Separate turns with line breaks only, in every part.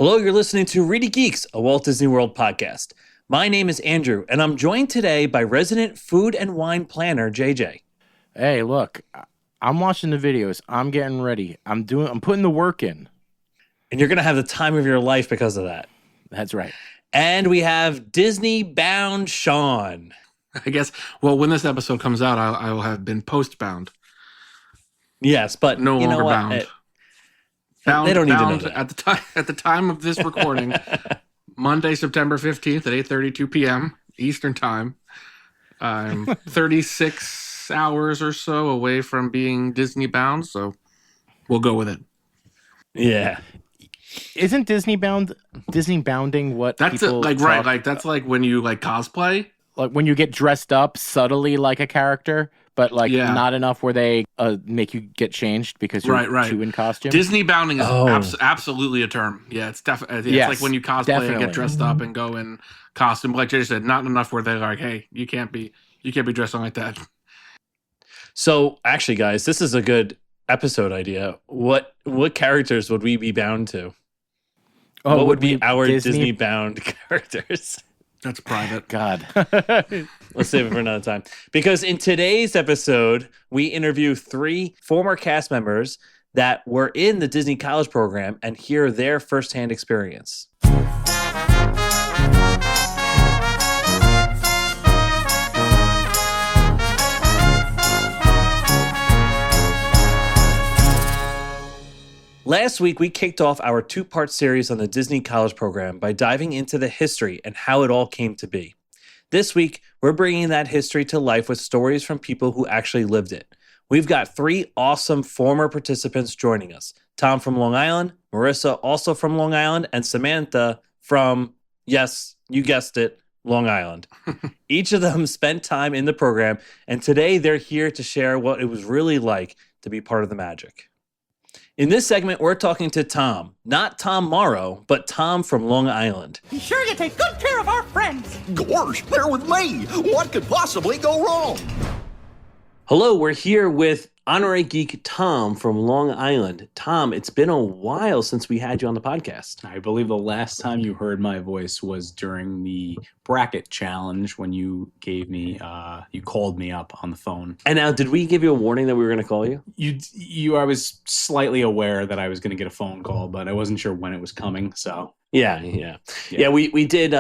Hello, you're listening to ReedyGeeks, a Walt Disney World podcast. My name is Andrew, and I'm joined today by resident food and wine planner, JJ.
Hey, look, I'm watching the videos. I'm getting ready. I'm putting the work in.
And you're going to have the time of your life because of that.
That's right.
And we have Disney-bound Sean.
I guess, well, when this episode comes out, I will have been post-bound.
Yes, but
no
you know
longer
what?
bound.
They don't need to know
that. At the time of this recording, Monday, September 15th at 8:32 p.m. Eastern Time. I'm 36 hours or so away from being Disney bound, so we'll go with it.
Yeah.
Isn't Disney bounding what
that's
people
right? Like that's like when you like cosplay,
like when you get dressed up subtly like a character, but like not enough where they make you get changed because you're too in costume.
Disney bounding is absolutely a term. Yeah, it's definitely. It's like when you cosplay and get dressed up and go in costume. Like Jay said, not enough where they're like, "Hey, you can't be dressed like that."
So actually, guys, this is a good episode idea. What characters would we be bound to? What would be our Disney bound characters?
That's private.
God.
Let's save it for another time. Because in today's episode, we interview 3 former cast members that were in the Disney College Program and hear their firsthand experience. Last week, we kicked off our 2-part series on the Disney College Program by diving into the history and how it all came to be. This week, we're bringing that history to life with stories from people who actually lived it. We've got 3 awesome former participants joining us. Tom from Long Island, Marissa also from Long Island, and Samantha from, yes, you guessed it, Long Island. Each of them spent time in the program, and today they're here to share what it was really like to be part of the magic. In this segment, we're talking to Tom. Not Tom Morrow, but Tom from Long Island.
Be sure you take good care of our friends.
Gorsh, they're with me. What could possibly go wrong?
Hello, we're here with Honorary Geek Tom from Long Island. Tom, it's been a while since we had you on the podcast.
I believe the last time you heard my voice was during the bracket challenge when you gave me, you called me up on the phone.
And now, did we give you a warning that we were going to call you?
I was slightly aware that I was going to get a phone call, but I wasn't sure when it was coming. So
yeah. We did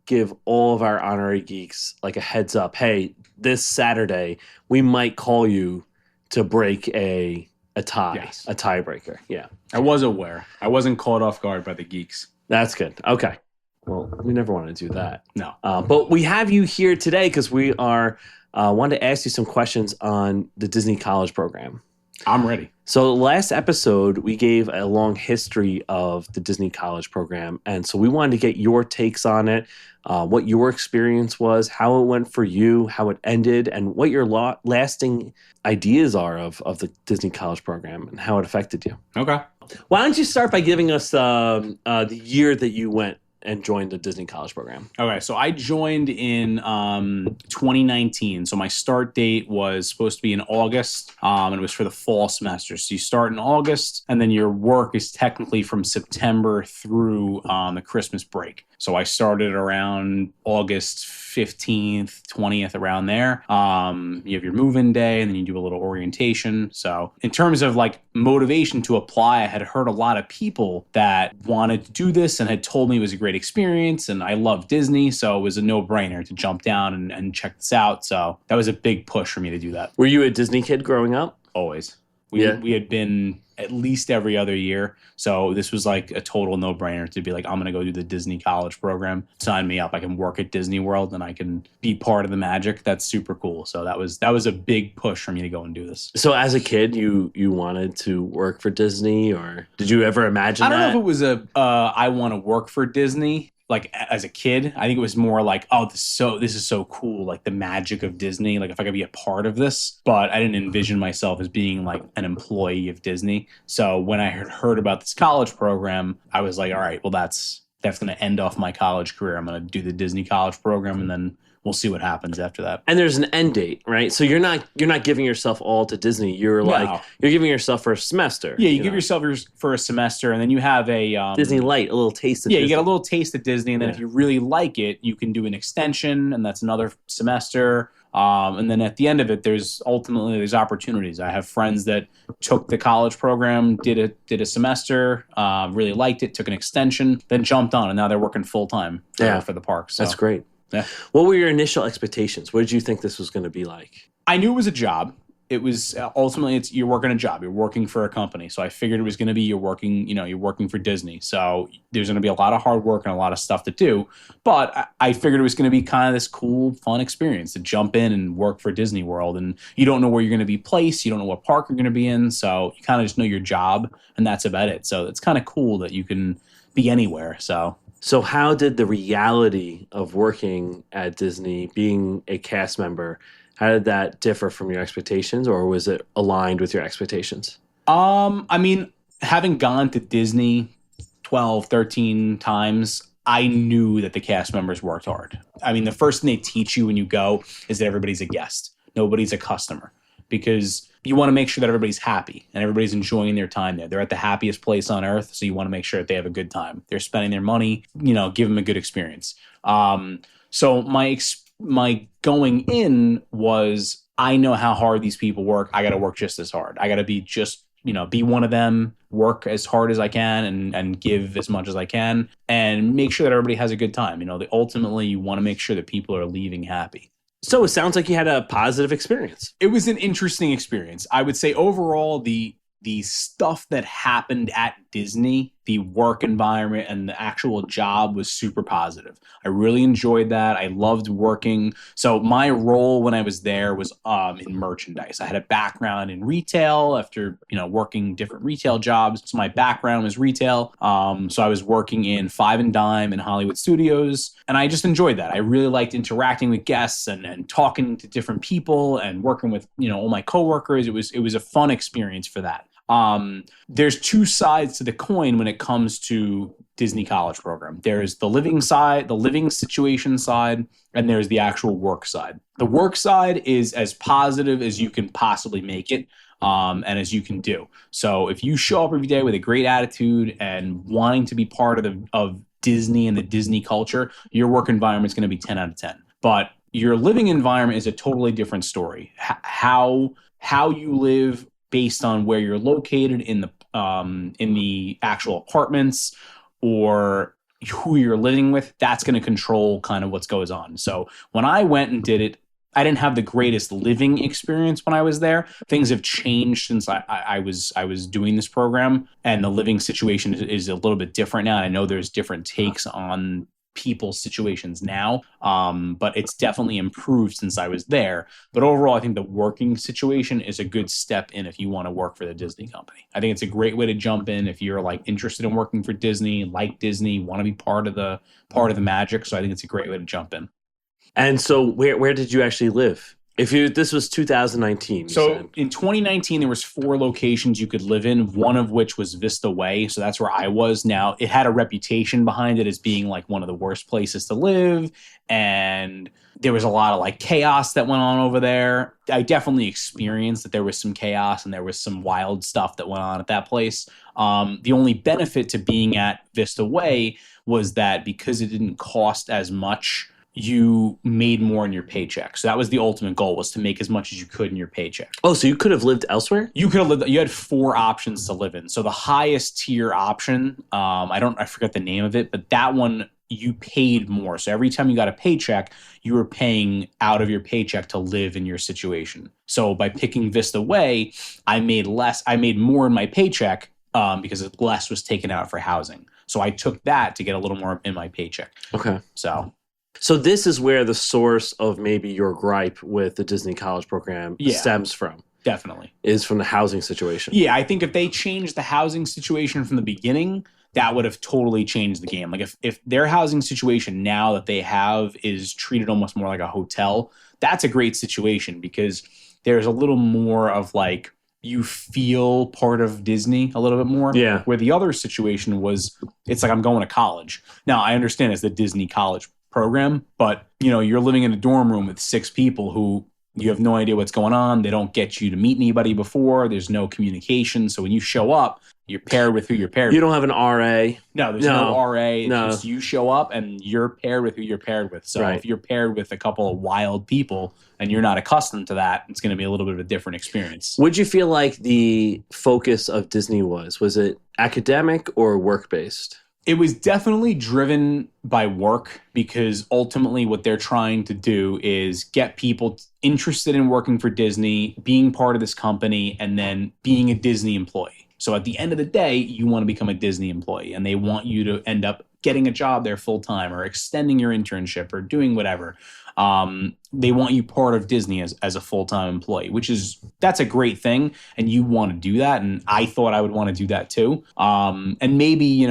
give all of our Honorary Geeks like a heads up. Hey, this Saturday we might call you to break a tie, yes. A tiebreaker. Yeah,
I was aware. I wasn't caught off guard by the geeks.
That's good. Okay. Well, we never want to do that.
No.
But we have you here today because we are wanted to ask you some questions on the Disney College Program.
I'm ready.
So last episode, we gave a long history of the Disney College Program. And so we wanted to get your takes on it, what your experience was, how it went for you, how it ended, and what your lasting ideas are of the Disney College Program and how it affected you.
Okay.
Why don't you start by giving us the year that you went and joined the Disney College Program?
Okay, so I joined in 2019. So my start date was supposed to be in August, and it was for the fall semester. So you start in August, and then your work is technically from September through the Christmas break. So I started around August 15th, 20th, around there. You have your move-in day, and then you do a little orientation. So in terms of like motivation to apply, I had heard a lot of people that wanted to do this and had told me it was a great experience, and I love Disney, so it was a no-brainer to jump down and check this out. So that was a big push for me to do that.
Were you a Disney kid growing up?
Always. We had been at least every other year, so this was like a total no-brainer to be like, I'm going to go do the Disney College Program. Sign me up. I can work at Disney World, and I can be part of the magic. That's super cool. So that was a big push for me to go and do this.
So as a kid, you wanted to work for Disney, or did you ever imagine that?
I don't know if it was I want to work for Disney. Like as a kid, I think it was more like, oh, this is so cool, like the magic of Disney, like if I could be a part of this. But I didn't envision myself as being like an employee of Disney. So when I had heard about this college program, I was like, all right, well that's going to end off my college career. I'm going to do the Disney College Program, and then we'll see what happens after that.
And there's an end date, right? So you're not giving yourself all to Disney. You're you're giving yourself for a semester.
Yeah, you give yourself for a semester, and then you have a
Disney Light, a little taste of Disney.
You get a little taste of Disney, and then if you really like it, you can do an extension, and that's another semester. And then at the end of it, there's opportunities. I have friends that took the college program, did a semester, really liked it, took an extension, then jumped on, and now they're working full time for the park. So.
That's great.
Yeah.
What were your initial expectations? What did you think this was going to be like?
I knew it was a job. It was ultimately you're working a job. You're working for a company. So I figured it was going to be you're working for Disney. So there's going to be a lot of hard work and a lot of stuff to do. But I figured it was going to be kind of this cool, fun experience to jump in and work for Disney World. And you don't know where you're going to be placed. You don't know what park you're going to be in. So you kind of just know your job, and that's about it. So it's kind of cool that you can be anywhere.
So how did the reality of working at Disney, being a cast member, how did that differ from your expectations, or was it aligned with your expectations?
I mean, having gone to Disney 12, 13 times, I knew that the cast members worked hard. I mean, the first thing they teach you when you go is that everybody's a guest. Nobody's a customer, because you want to make sure that everybody's happy and everybody's enjoying their time there. They're at the happiest place on earth, so you want to make sure that they have a good time. They're spending their money, give them a good experience. So my going in was, I know how hard these people work. I got to work just as hard. I got to be be one of them, work as hard as I can and give as much as I can, and make sure that everybody has a good time. Ultimately you want to make sure that people are leaving happy.
So it sounds like you had a positive experience.
It was an interesting experience. I would say overall, the stuff that happened at Disney, the work environment and the actual job was super positive. I really enjoyed that. I loved working. So my role when I was there was in merchandise. I had a background in retail after, working different retail jobs. So my background was retail. So I was working in Five and Dime and Hollywood Studios, and I just enjoyed that. I really liked interacting with guests and talking to different people and working with, all my coworkers. It was a fun experience for that. There's two sides to the coin when it comes to Disney College Program. There's the living side, the living situation side, and there's the actual work side. The work side is as positive as you can possibly make it, and as you can do. So if you show up every day with a great attitude and wanting to be part of Disney and the Disney culture, your work environment is going to be 10 out of 10. But your living environment is a totally different story. How you live based on where you're located in the actual apartments or who you're living with, that's going to control kind of what goes on. So when I went and did it, I didn't have the greatest living experience when I was there. Things have changed since I was doing this program, and the living situation is a little bit different now. I know there's different takes on people's situations now, but it's definitely improved since I was there. But overall, I think the working situation is a good step in if you want to work for the Disney company. I think it's a great way to jump in if you're interested in working for Disney, like Disney, want to be part of the magic. So I think it's a great way to jump in.
And so where did you actually live? This was 2019.
So in 2019, there was 4 locations you could live in, one of which was Vista Way. So that's where I was. Now, it had a reputation behind it as being one of the worst places to live. And there was a lot of chaos that went on over there. I definitely experienced that there was some chaos and there was some wild stuff that went on at that place. The only benefit to being at Vista Way was that because it didn't cost as much, you made more in your paycheck. So that was the ultimate goal, was to make as much as you could in your paycheck.
Oh, so you could have lived elsewhere?
You had 4 options to live in. So the highest tier option, I forget the name of it, but that one you paid more. So every time you got a paycheck, you were paying out of your paycheck to live in your situation. So by picking Vista Way, I made more in my paycheck because less was taken out for housing. So I took that to get a little more in my paycheck.
Okay.
So
this is where the source of maybe your gripe with the Disney College Program stems from.
Definitely.
Is from the housing situation.
Yeah, I think if they changed the housing situation from the beginning, that would have totally changed the game. If their housing situation now that they have is treated almost more like a hotel, that's a great situation because there's a little more of you feel part of Disney a little bit more.
Yeah.
Where the other situation was, it's I'm going to college. Now, I understand it's the Disney College program, but you're living in a dorm room with 6 people who you have no idea what's going on. They don't get you to meet anybody before. There's no communication. So when you show up, you're paired with who you're paired with.
You don't have an RA.
No, there's no RA. It's just you show up and you're paired with who you're paired with. So if you're paired with a couple of wild people and you're not accustomed to that, it's going to be a little bit of a different experience.
Would you feel like the focus of Disney was it academic or work-based?
It was definitely driven by work, because ultimately what they're trying to do is get people interested in working for Disney, being part of this company, and then being a Disney employee. So at the end of the day, you want to become a Disney employee, and they want you to end up getting a job there full time or extending your internship or doing whatever. They want you part of Disney as a full-time employee, that's a great thing. And you want to do that. And I thought I would want to do that too. And maybe,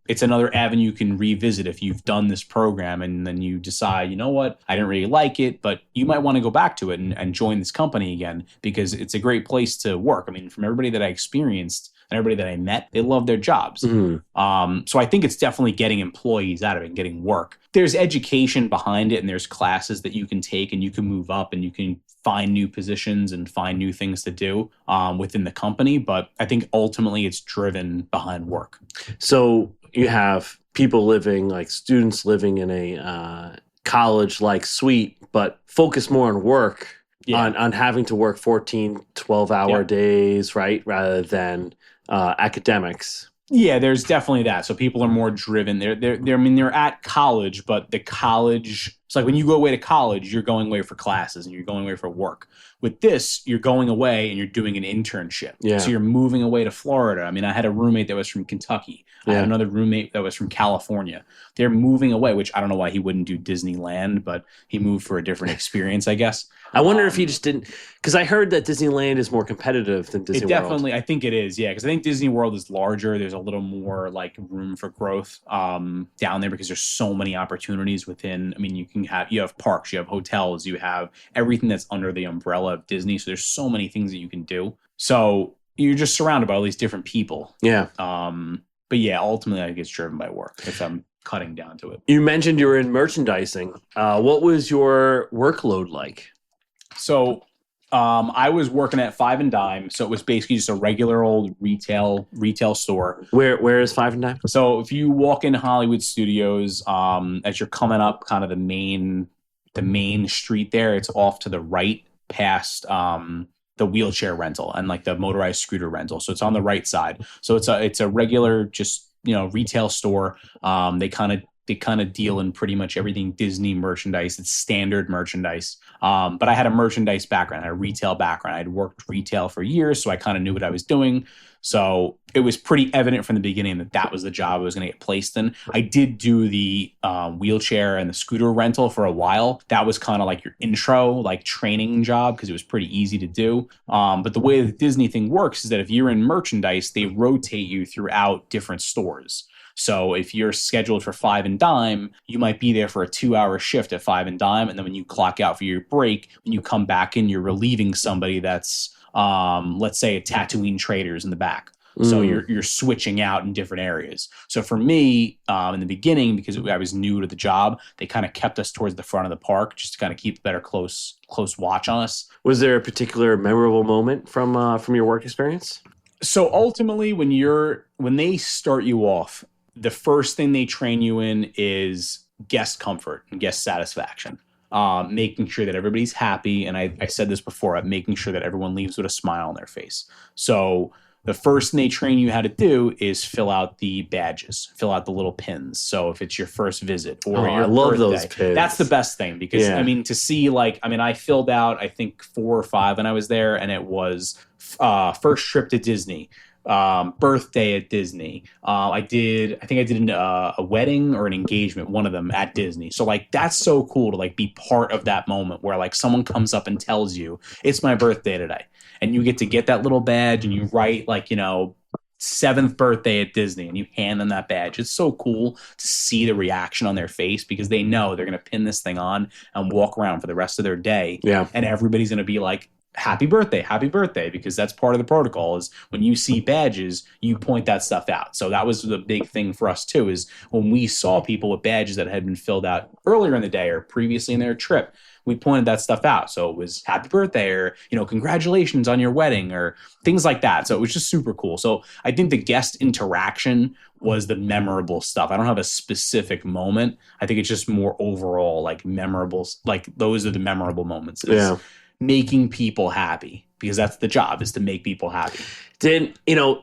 it's another avenue you can revisit if you've done this program and then you decide, you know what, I didn't really like it, but you might want to go back to it and join this company again, because it's a great place to work. I mean, from everybody that I experienced and everybody that I met, they love their jobs. Mm-hmm. So I think it's definitely getting employees out of it and getting work. There's education behind it, and there's classes that you can take, and you can move up and you can find new positions and find new things to do within the company. But I think ultimately it's driven behind work.
So you have people students living in a college-like suite, but focus more on work, on having to work 14, 12-hour days, right? Rather than academics.
Yeah, there's definitely that. So people are more driven. They're at college, but the college, it's like when you go away to college, you're going away for classes and you're going away for work. With this, you're going away and you're doing an internship. Yeah. So you're moving away to Florida. I mean, I had a roommate that was from Kentucky. I had another roommate that was from California. They're moving away, which I don't know why he wouldn't do Disneyland, but he moved for a different experience, I guess.
I wonder if he just didn't, because I heard that Disneyland is more competitive than Disney World.
I think it is, yeah, because I think Disney World is larger. There's a little more room for growth down there, because there's so many opportunities within. I mean, you have parks, you have hotels, you have everything that's under the umbrella of Disney. So there's so many things that you can do. So you're just surrounded by all these different people.
Yeah.
But yeah, ultimately I think it's driven by work, if I'm cutting down to it.
You mentioned you were in merchandising. What was your workload like?
So I was working at Five and Dime, so it was basically just a regular old retail store.
Where is Five and Dime?
So if you walk in Hollywood Studios, as you're coming up kind of the main street there, it's off to the right past the wheelchair rental and the motorized scooter rental. So it's on the right side. So it's a regular just retail store. They kind of deal in pretty much everything Disney merchandise. It's standard merchandise. But I had a merchandise background, I had a retail background. I'd worked retail for years, so I kind of knew what I was doing. So it was pretty evident from the beginning that was the job I was going to get placed in. I did do the wheelchair and the scooter rental for a while. That was kind of like your intro, training job, because it was pretty easy to do. But the way the Disney thing works is that if you're in merchandise, they rotate you throughout different stores. So if you're scheduled for Five and Dime, you might be there for a 2-hour shift at Five and Dime. And then when you clock out for your break, when you come back in, you're relieving somebody that's, let's say, a Tatooine Traders in the back. So you're switching out in different areas. So for me, in the beginning, because I was new to the job, they kind of kept us towards the front of the park just to kind of keep better close watch on us.
Was there a particular memorable moment from your work experience?
So ultimately, when they start you off, the first thing they train you in is guest comfort and guest satisfaction, making sure that everybody's happy. And I said this before, making sure that everyone leaves with a smile on their face. So the first thing they train you how to do is fill out the badges, fill out the little pins. So if it's your first visit or your
I love
birthday,
those pins.
That's the best thing, because to see I filled out, I think 4 or 5 when I was there, and it was first trip to Disney, birthday at Disney. I think I did a wedding or an engagement, one of them at Disney. So that's so cool to be part of that moment where someone comes up and tells you it's my birthday today, and you get that little badge and you write 7th birthday at Disney, and you hand them that badge. It's so cool to see the reaction on their face, because they know they're going to pin this thing on and walk around for the rest of their day. Yeah. And everybody's going to be like, happy birthday, because that's part of the protocol is when you see badges, you point that stuff out. So that was the big thing for us too, is when we saw people with badges that had been filled out earlier in the day or previously in their trip, we pointed that stuff out. So it was happy birthday or, congratulations on your wedding or things like that. So it was just super cool. So I think the guest interaction was the memorable stuff. I don't have a specific moment. I think it's just more overall like memorable, like those are the memorable moments. Yeah. Making people happy, because that's the job, is to make people happy.
Then,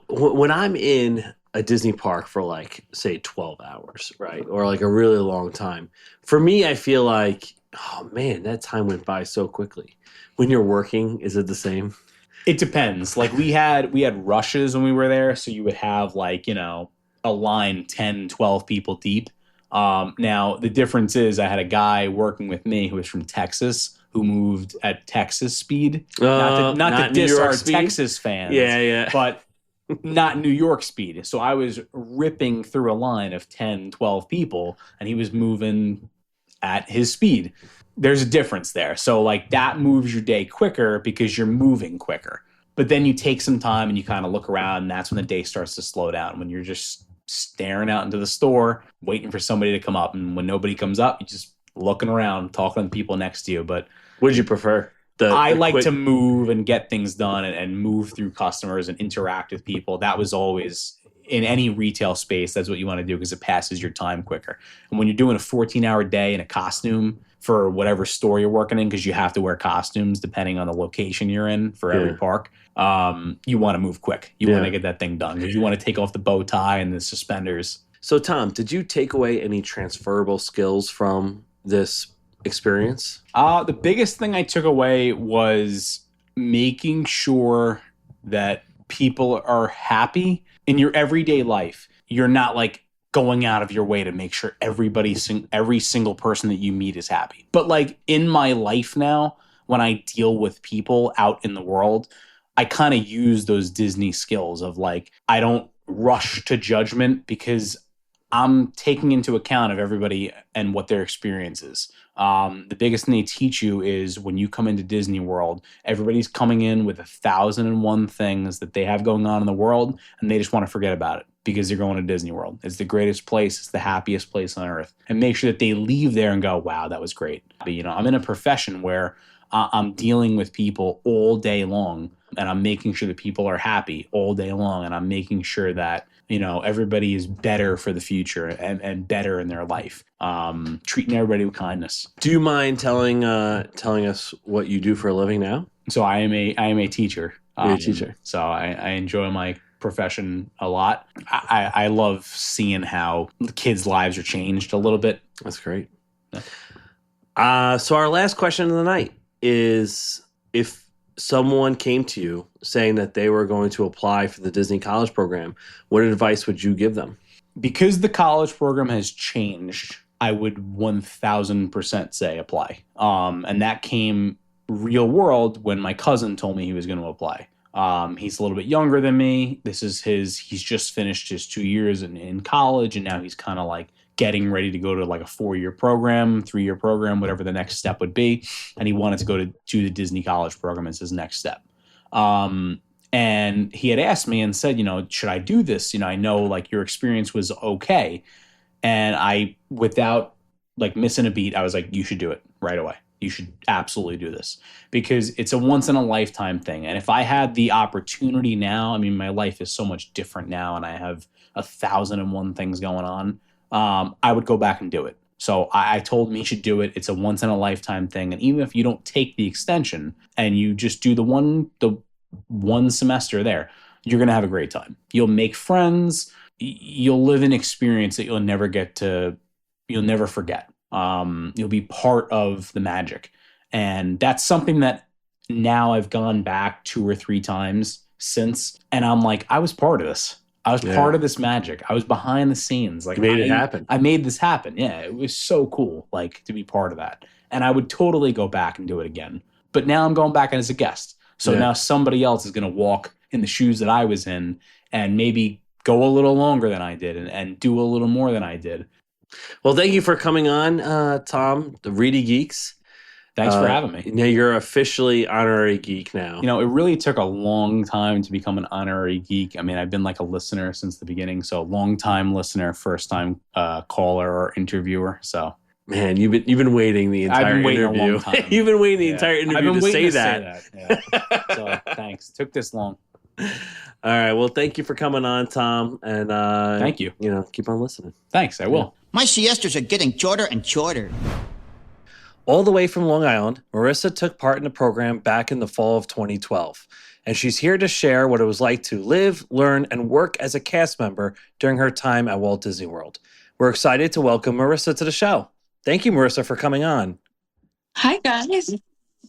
when I'm in a Disney park for like, say 12 hours, right? Or like a really long time, for me, I feel like, oh man, that time went by so quickly. When you're working, is it the same?
It depends. Like we had rushes when we were there. So you would have like, a line 10, 12 people deep. Now the difference is I had a guy working with me who was from Texas, who moved at Texas speed. Not to diss our Texas fans.
Yeah.
But not New York speed. So I was ripping through a line of 10, 12 people, and he was moving at his speed. There's a difference there. So like that moves your day quicker because you're moving quicker. But then you take some time and you kind of look around, and that's when the day starts to slow down. When you're just staring out into the store, waiting for somebody to come up. And when nobody comes up, you just looking around, talking to the people next to you. But
would you prefer?
I like to move and get things done and move through customers and interact with people. That was always in any retail space. That's what you want to do because it passes your time quicker. And when you're doing a 14-hour day in a costume for whatever store you're working in, because you have to wear costumes depending on the location you're in for every park, you want to move quick. You want to get that thing done because you want to take off the bow tie and the suspenders.
So, Tom, did you take away any transferable skills from this experience?
The biggest thing I took away was making sure that people are happy in your everyday life. You're not like going out of your way to make sure every single person that you meet is happy. But like in my life now, when I deal with people out in the world, I kind of use those Disney skills of like, I don't rush to judgment because I'm taking into account of everybody and what their experience is. The biggest thing they teach you is when you come into Disney World, everybody's coming in with 1,001 things that they have going on in the world, and they just want to forget about it because they're going to Disney World. It's the greatest place. It's the happiest place on earth. And make sure that they leave there and go, wow, that was great. But, I'm in a profession where I'm dealing with people all day long, and I'm making sure that people are happy all day long, and I'm making sure that everybody is better for the future and better in their life. Treating everybody with kindness.
Do you mind telling us what you do for a living now?
So I am a teacher.
You're a teacher.
So I enjoy my profession a lot. I love seeing how kids' lives are changed a little bit.
That's great. Yeah. So our last question of the night is, if someone came to you saying that they were going to apply for the Disney College Program, what advice would you give them?
Because the college program has changed, I would 1,000% say apply. And that came real world when my cousin told me he was going to apply. He's a little bit younger than me. He's just finished his 2 years in college, and now he's kind of like getting ready to go to like a 4-year program, 3-year program, whatever the next step would be. And he wanted to go to the Disney College Program as his next step. And he had asked me and said, should I do this? I know like your experience was okay. And I, without like missing a beat, I was like, you should do it right away. You should absolutely do this because it's a once in a lifetime thing. And if I had the opportunity now, I mean, my life is so much different now and I have 1,001 things going on. I would go back and do it. So I told him he should do it. It's a once in a lifetime thing. And even if you don't take the extension and you just do the one semester there, you're going to have a great time. You'll make friends. You'll live an experience that you'll never forget. You'll be part of the magic. And that's something that now I've gone back 2 or 3 times since. And I'm like, I was part of this. I was part of this magic. I was behind the scenes. Like,
you made it happen.
I made this happen. Yeah, it was so cool, like, to be part of that. And I would totally go back and do it again. But now I'm going back as a guest. So now somebody else is going to walk in the shoes that I was in and maybe go a little longer than I did and do a little more than I did.
Well, thank you for coming on, Tom, the ReedyGeeks.
Thanks for having me.
Now you're officially honorary geek now.
You know, it really took a long time to become an honorary geek. I mean, I've been like a listener since the beginning. So long time listener, first time caller or interviewer. So
man, you've been waiting the entire interview.
A long time.
You've been waiting the entire interview to say that.
Yeah. So thanks. It took this long.
All right. Well, thank you for coming on, Tom. And
thank you.
You know, keep on listening.
Thanks. I will.
My siestas are getting shorter and shorter.
All the way from Long Island, Marissa took part in the program back in the fall of 2012. And she's here to share what it was like to live, learn, and work as a cast member during her time at Walt Disney World. We're excited to welcome Marissa to the show. Thank you, Marissa, for coming on.
Hi, guys.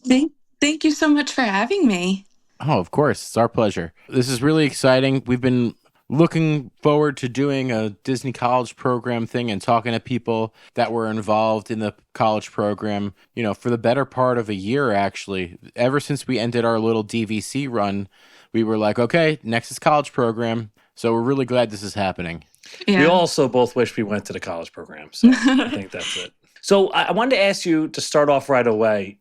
Thank you so much for having me.
Oh, of course. It's our pleasure. This is really exciting. We've been looking forward to doing a Disney college program thing and talking to people that were involved in the college program, you know, for the better part of a year, actually. Ever since we ended our little DVC run, we were like, okay, next is college program. So we're really glad this is happening.
Yeah.
We also both wish we went to the college program. So I think that's it. So I wanted to ask you to start off right away,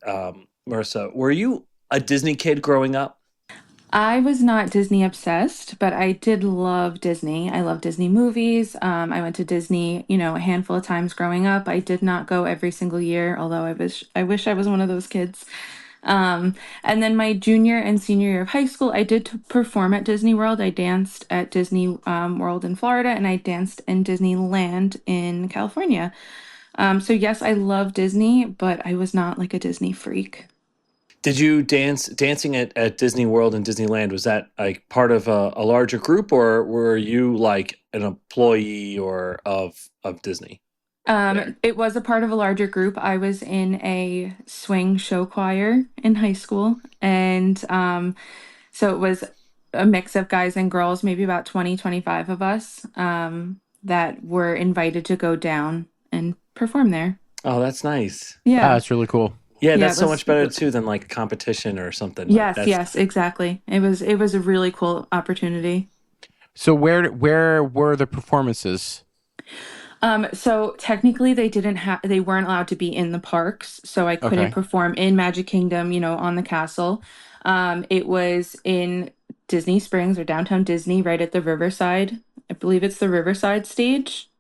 Marissa, were you a Disney kid growing up?
I was not Disney obsessed, but I did love Disney. I love Disney movies. I went to Disney, you know, a handful of times growing up. I did not go every single year, although I wish I was one of those kids. And then my junior and senior year of high school, I did perform at Disney World. I danced at Disney World in Florida, and I danced in Disneyland in California. So yes, I love Disney, but I was not like a Disney freak.
Did you dancing at Disney World and Disneyland? Was that like part of a larger group, or were you like an employee or of Disney?
It was a part of a larger group. I was in a swing show choir in high school, and so it was a mix of guys and girls, maybe about 25 of us that were invited to go down and perform there.
Oh, that's nice.
Yeah,
that's really cool.
Yeah, that's so much better too than like competition or something.
Yes, yes, exactly. It was a really cool opportunity.
So where were the performances?
So technically they weren't allowed to be in the parks, so I couldn't perform in Magic Kingdom, you know, on the castle. It was in Disney Springs or downtown Disney, right at the Riverside. I believe it's the Riverside stage.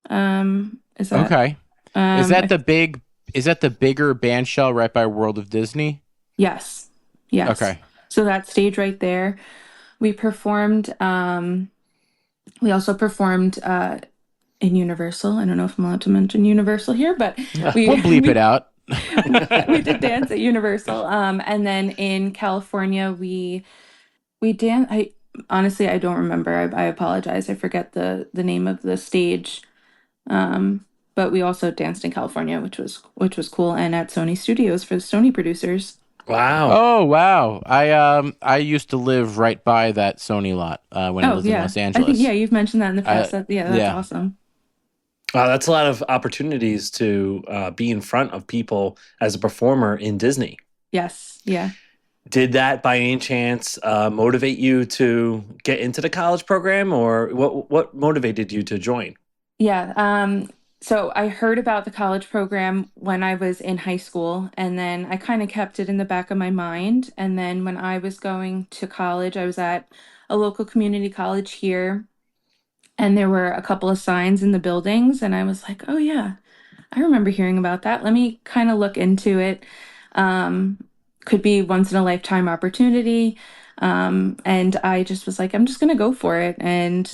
Is that
okay? Is that the bigger band shell right by World of Disney?
Yes. Yes.
Okay.
So that stage right there, we performed. We also performed in Universal. I don't know if I'm allowed to mention Universal here, but
we'll bleep it out.
We did dance at Universal. And then in California, we danced. Honestly, I don't remember. I apologize. I forget the name of the stage. But we also danced in California, which was cool, and at Sony Studios for the Sony producers.
Wow!
Oh wow! I used to live right by that Sony lot when I lived in Los Angeles.
I think you've mentioned that in the past. That's awesome.
Wow, that's a lot of opportunities to be in front of people as a performer in Disney.
Yes. Yeah.
Did that by any chance motivate you to get into the college program, or what motivated you to join?
Yeah. So I heard about the college program when I was in high school, and then I kind of kept it in the back of my mind. And then when I was going to college, I was at a local community college here, and there were a couple of signs in the buildings, and I was like, oh yeah, I remember hearing about that. Let me kind of look into it. Could be once in a lifetime opportunity. And I just was like, I'm just going to go for it. And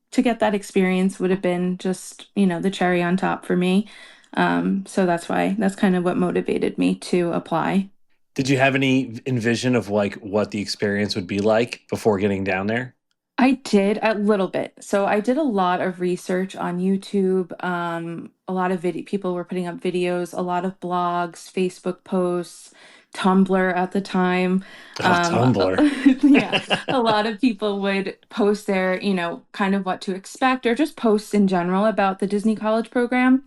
to get that experience would have been just, you know, the cherry on top for me. So that's kind of what motivated me to apply.
Did you have any envision of like what the experience would be like before getting down there?
I did a little bit. So I did a lot of research on YouTube. A lot of people were putting up videos, a lot of blogs, Facebook posts, Tumblr at the time.
Tumblr.
Yeah. A lot of people would post their, you know, kind of what to expect or just posts in general about the Disney College program.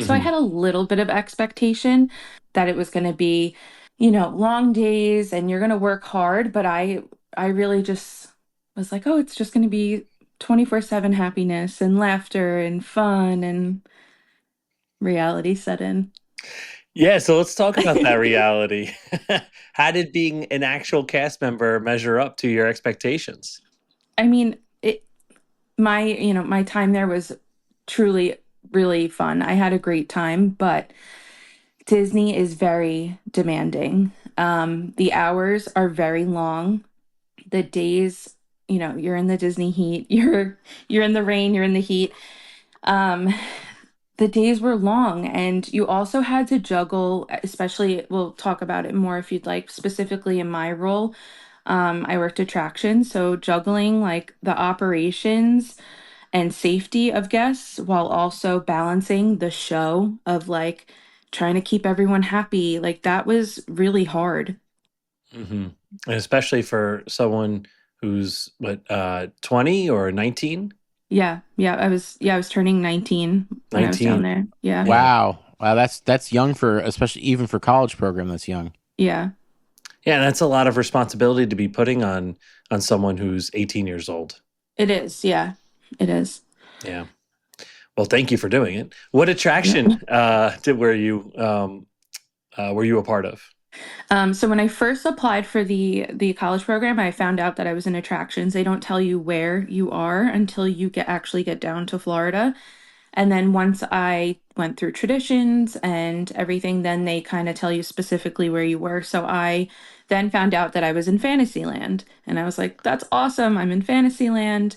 So I had a little bit of expectation that it was going to be, you know, long days and you're going to work hard. But I really just was like, oh, it's just going to be 24/7 happiness and laughter and fun, and reality set in.
Yeah, so let's talk about that reality. How did being an actual cast member measure up to your expectations?
I mean, my time there was truly really fun. I had a great time, but Disney is very demanding. The hours are very long. The days, you're in the Disney heat. You're in the rain, you're in the heat. Um, the days were long, and you also had to juggle, especially, we'll talk about it more if you'd like, specifically in my role. I worked attractions, so juggling like the operations and safety of guests while also balancing the show of like trying to keep everyone happy. Like that was really hard.
Hmm. And especially for someone who's 20 or 19?
Yeah, I was turning 19 when I was down
19.
there. Yeah.
Yeah.
Wow, that's young for, especially even for college program. That's young.
Yeah.
Yeah, that's a lot of responsibility to be putting on someone who's 18 years old.
It is. Yeah. It is.
Yeah. Well, thank you for doing it. What attraction were you a part of?
So when I first applied for the college program, I found out that I was in attractions. They don't tell you where you are until you actually get down to Florida. And then once I went through traditions and everything, then they kind of tell you specifically where you were. So I then found out that I was in Fantasyland. And I was like, that's awesome. I'm in Fantasyland,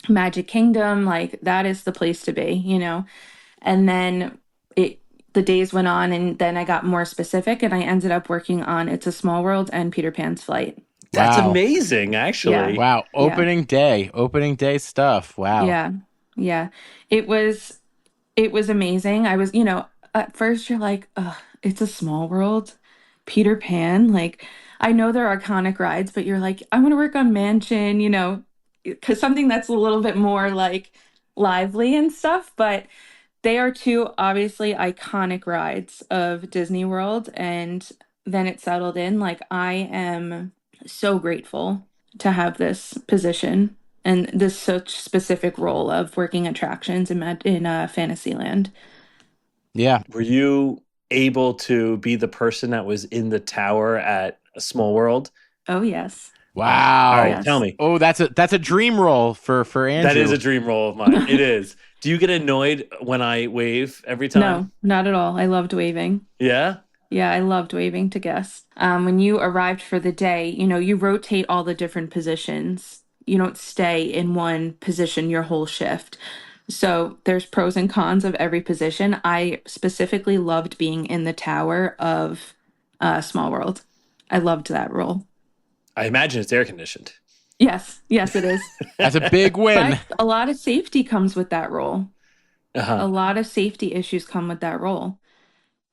Magic Kingdom. Like, that is the place to be. And then it the days went on, and then I got more specific, and I ended up working on It's a Small World and Peter Pan's Flight.
That's
Wow.
amazing,
Yeah.
actually.
Wow.
Yeah.
Opening day stuff. Wow.
Yeah. Yeah. It was amazing. At first you're like, ugh, it's a small world. Peter Pan, like, I know they're iconic rides, but you're like, I want to work on Mansion, because something that's a little bit more like lively and stuff, but they are two obviously iconic rides of Disney World. And then it settled in. Like, I am so grateful to have this position and this such specific role of working attractions in Fantasyland.
Yeah.
Were you able to be the person that was in the tower at a Small World?
Oh, yes.
All
Wow.
right, tell
Yes.
me.
Oh, that's a dream role for
That is
Andrew.
a dream role of mine. It is. Do you get annoyed when I wave every time?
No, not at all. I loved waving.
Yeah?
Yeah, I loved waving to guests. When you arrived for the day, you rotate all the different positions. You don't stay in one position your whole shift. So there's pros and cons of every position. I specifically loved being in the tower of Small World. I loved that role.
I imagine it's air conditioned.
Yes, it is.
That's a big win.
But a lot of safety comes with that role.
Uh-huh.
A lot of safety issues come with that role.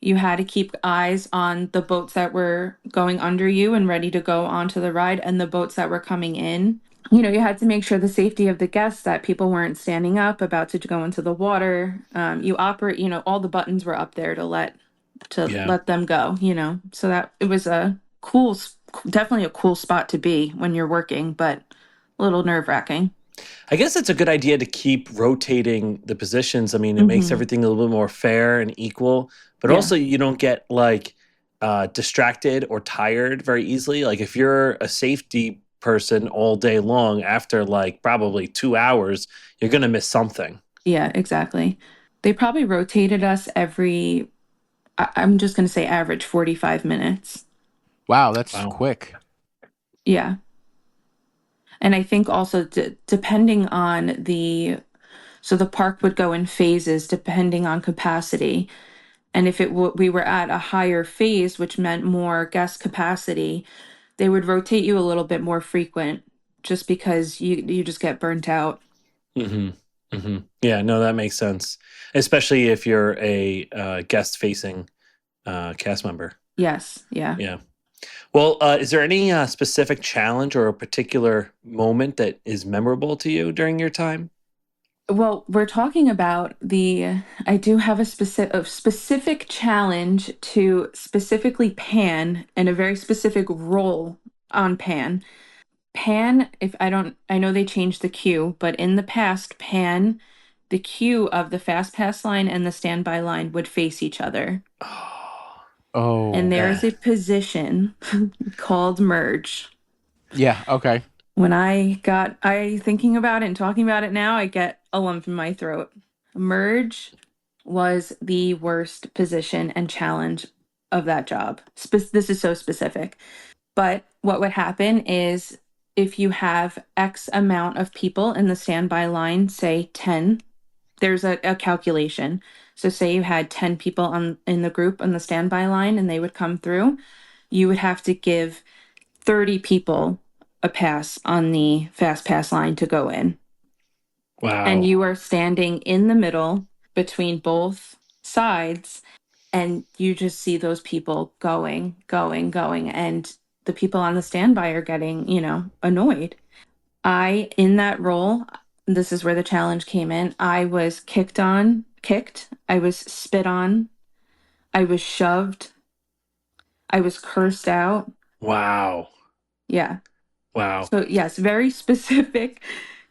You had to keep eyes on the boats that were going under you and ready to go onto the ride and the boats that were coming in. You had to make sure the safety of the guests, that people weren't standing up about to go into the water. You operate, all the buttons were up there to let
Yeah.
them go. So that it was a cool, definitely a cool spot to be when you're working, but a little nerve-wracking.
I guess it's a good idea to keep rotating the positions. I mean, it makes everything a little bit more fair and equal, but
Yeah.
also you don't get distracted or tired very easily. Like if you're a safety person all day long, after like probably 2 hours, you're going to miss something.
Yeah, exactly. They probably rotated us every, I'm just going to say average 45 minutes.
Wow, that's
Wow.
quick.
Yeah. And I think also depending on so the park would go in phases depending on capacity. And if we were at a higher phase, which meant more guest capacity, they would rotate you a little bit more frequent just because you just get burnt out.
Hmm. Hmm. Yeah, no, that makes sense. Especially if you're a guest-facing cast member.
Yes. Yeah.
Yeah. Well, is there any specific challenge or a particular moment that is memorable to you during your time?
Well, we're talking about I do have a specific challenge to specifically Pan and a very specific role on Pan. Pan, if I don't, I know they changed the queue, but in the past, Pan, the queue of the fast pass line and the standby line would face each other.
Oh,
Oh.
And there's a position called merge.
Yeah. Okay.
When I thinking about it and talking about it now, I get a lump in my throat. Merge was the worst position and challenge of that job. This is so specific. But what would happen is if you have X amount of people in the standby line, say 10, there's a calculation. So say you had 10 people in the group on the standby line and they would come through, you would have to give 30 people a pass on the fast pass line to go in.
Wow.
And you are standing in the middle between both sides, and you just see those people going, and the people on the standby are getting, annoyed. In that role, this is where the challenge came in. I was kicked, I was spit on, I was shoved, I was cursed out.
Wow.
Yeah.
Wow.
So yes, very specific,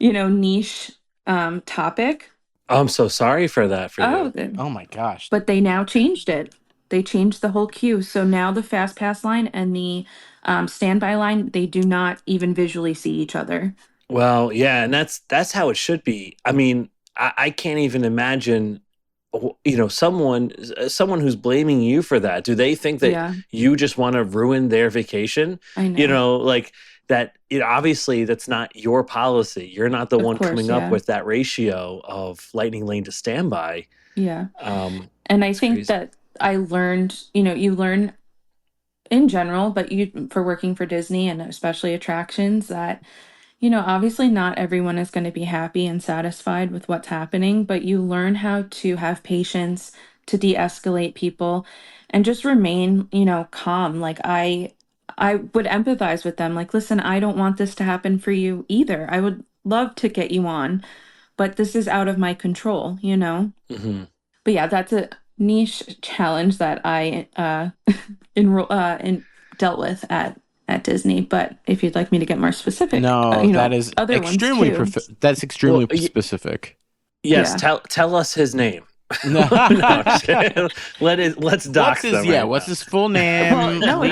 niche topic.
I'm so sorry for that for you.
Oh my gosh.
But they now changed it. They changed the whole queue. So now the fast pass line and the standby line, they do not even visually see each other.
Well, yeah, and that's how it should be. I mean, I can't even imagine, someone who's blaming you for that. Do they think that
Yeah,
you just want to ruin their vacation?
I know.
Like that. Obviously, that's not your policy. You're not the
Of
one
course,
coming up
yeah.
with that ratio of lightning lane to standby.
Yeah. And I
It's
think
crazy.
that I learned, you learn in general, but for working for Disney and especially attractions that, obviously not everyone is going to be happy and satisfied with what's happening, but you learn how to have patience, to de-escalate people and just remain, calm. Like I would empathize with them. Like, listen, I don't want this to happen for you either. I would love to get you on, but this is out of my control,
Mhm.
But yeah, that's a niche challenge that I dealt with at Disney. But if you'd like me to get more specific,
No, that is
other
extremely
ones too.
that's extremely
Well,
specific.
Yes,
Yeah.
tell us his name.
No.
Let's dox them. Right
What's
now.
his full name?
Well, no,